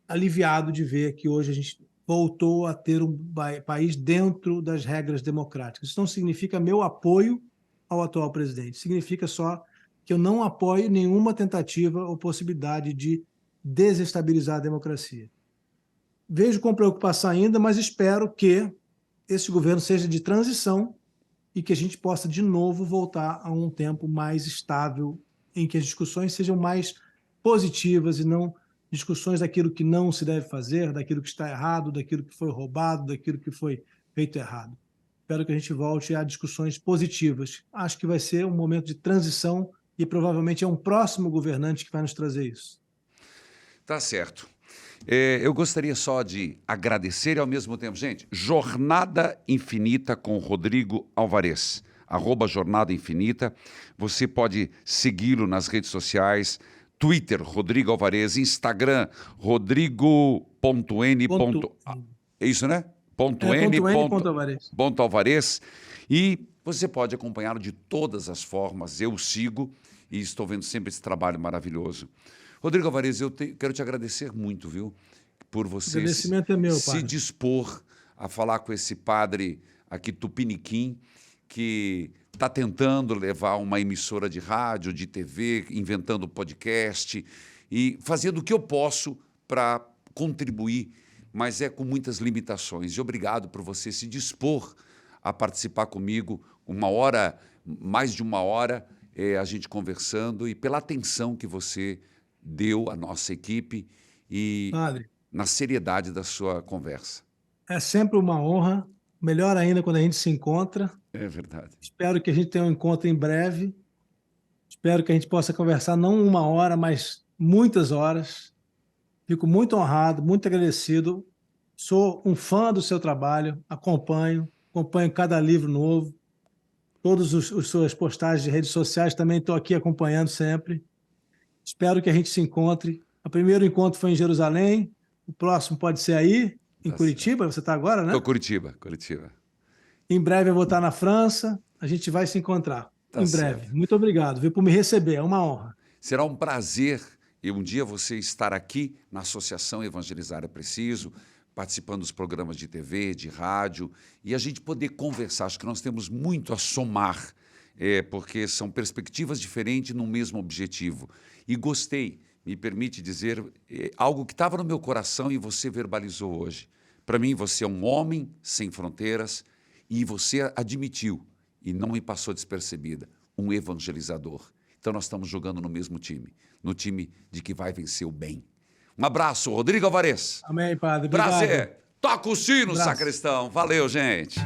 aliviado de ver que hoje a gente voltou a ter um país dentro das regras democráticas. Isso não significa meu apoio ao atual presidente, significa só que eu não apoio nenhuma tentativa ou possibilidade de desestabilizar a democracia. Vejo com preocupação ainda, mas espero que esse governo seja de transição e que a gente possa de novo voltar a um tempo mais estável, em que as discussões sejam mais positivas e não discussões daquilo que não se deve fazer, daquilo que está errado, daquilo que foi roubado, daquilo que foi feito errado. Espero que a gente volte a discussões positivas. Acho que vai ser um momento de transição e provavelmente é um próximo governante que vai nos trazer isso. Tá certo. Eu gostaria só de agradecer e ao mesmo tempo, gente, Jornada Infinita com Rodrigo Alvarez, @Jornada Infinita. Você pode segui-lo nas redes sociais, Twitter, Rodrigo Alvarez, Instagram, rodrigo.n. É isso, né? .n.alvarez. Alvarez. E você pode acompanhá-lo de todas as formas. Eu sigo e estou vendo sempre esse trabalho maravilhoso. Rodrigo Alvarez, quero te agradecer muito, viu? Por você Agradecimento é meu, se padre. dispor a falar com esse padre aqui tupiniquim, que está tentando levar uma emissora de rádio, de TV, inventando podcast e fazendo o que eu posso para contribuir, mas é com muitas limitações. E obrigado por você se dispor a participar comigo, mais de uma hora, a gente conversando, e pela atenção que você deu à nossa equipe e Padre, na seriedade da sua conversa. é sempre uma honra, melhor ainda quando a gente se encontra. É verdade. Espero que a gente tenha um encontro em breve. Espero que a gente possa conversar não uma hora, mas muitas horas. Fico muito honrado, muito agradecido. Sou um fã do seu trabalho, acompanho cada livro novo, todas as suas postagens de redes sociais, também estou aqui acompanhando sempre. Espero que a gente se encontre. O primeiro encontro foi em Jerusalém, o próximo pode ser aí, em Tá Curitiba, você está agora, né? Estou Curitiba. Em breve eu vou estar na França, a gente vai se encontrar. Tá Em breve. certo. Muito obrigado, viu, por me receber, é uma honra. Será um prazer e um dia você estar aqui na Associação Evangelizar é Preciso, participando dos programas de TV, de rádio, e a gente poder conversar. Acho que nós temos muito a somar, porque são perspectivas diferentes no mesmo objetivo. E gostei, me permite dizer, algo que estava no meu coração e você verbalizou hoje. Para mim, você é um homem sem fronteiras e você admitiu, e não me passou despercebida, um evangelizador. Então, nós estamos jogando no mesmo time, no time de que vai vencer o bem. Um abraço, Rodrigo Alvarez. Amém, padre. Obrigado. Prazer. Toca o sino, Abraço. sacristão. Valeu, gente.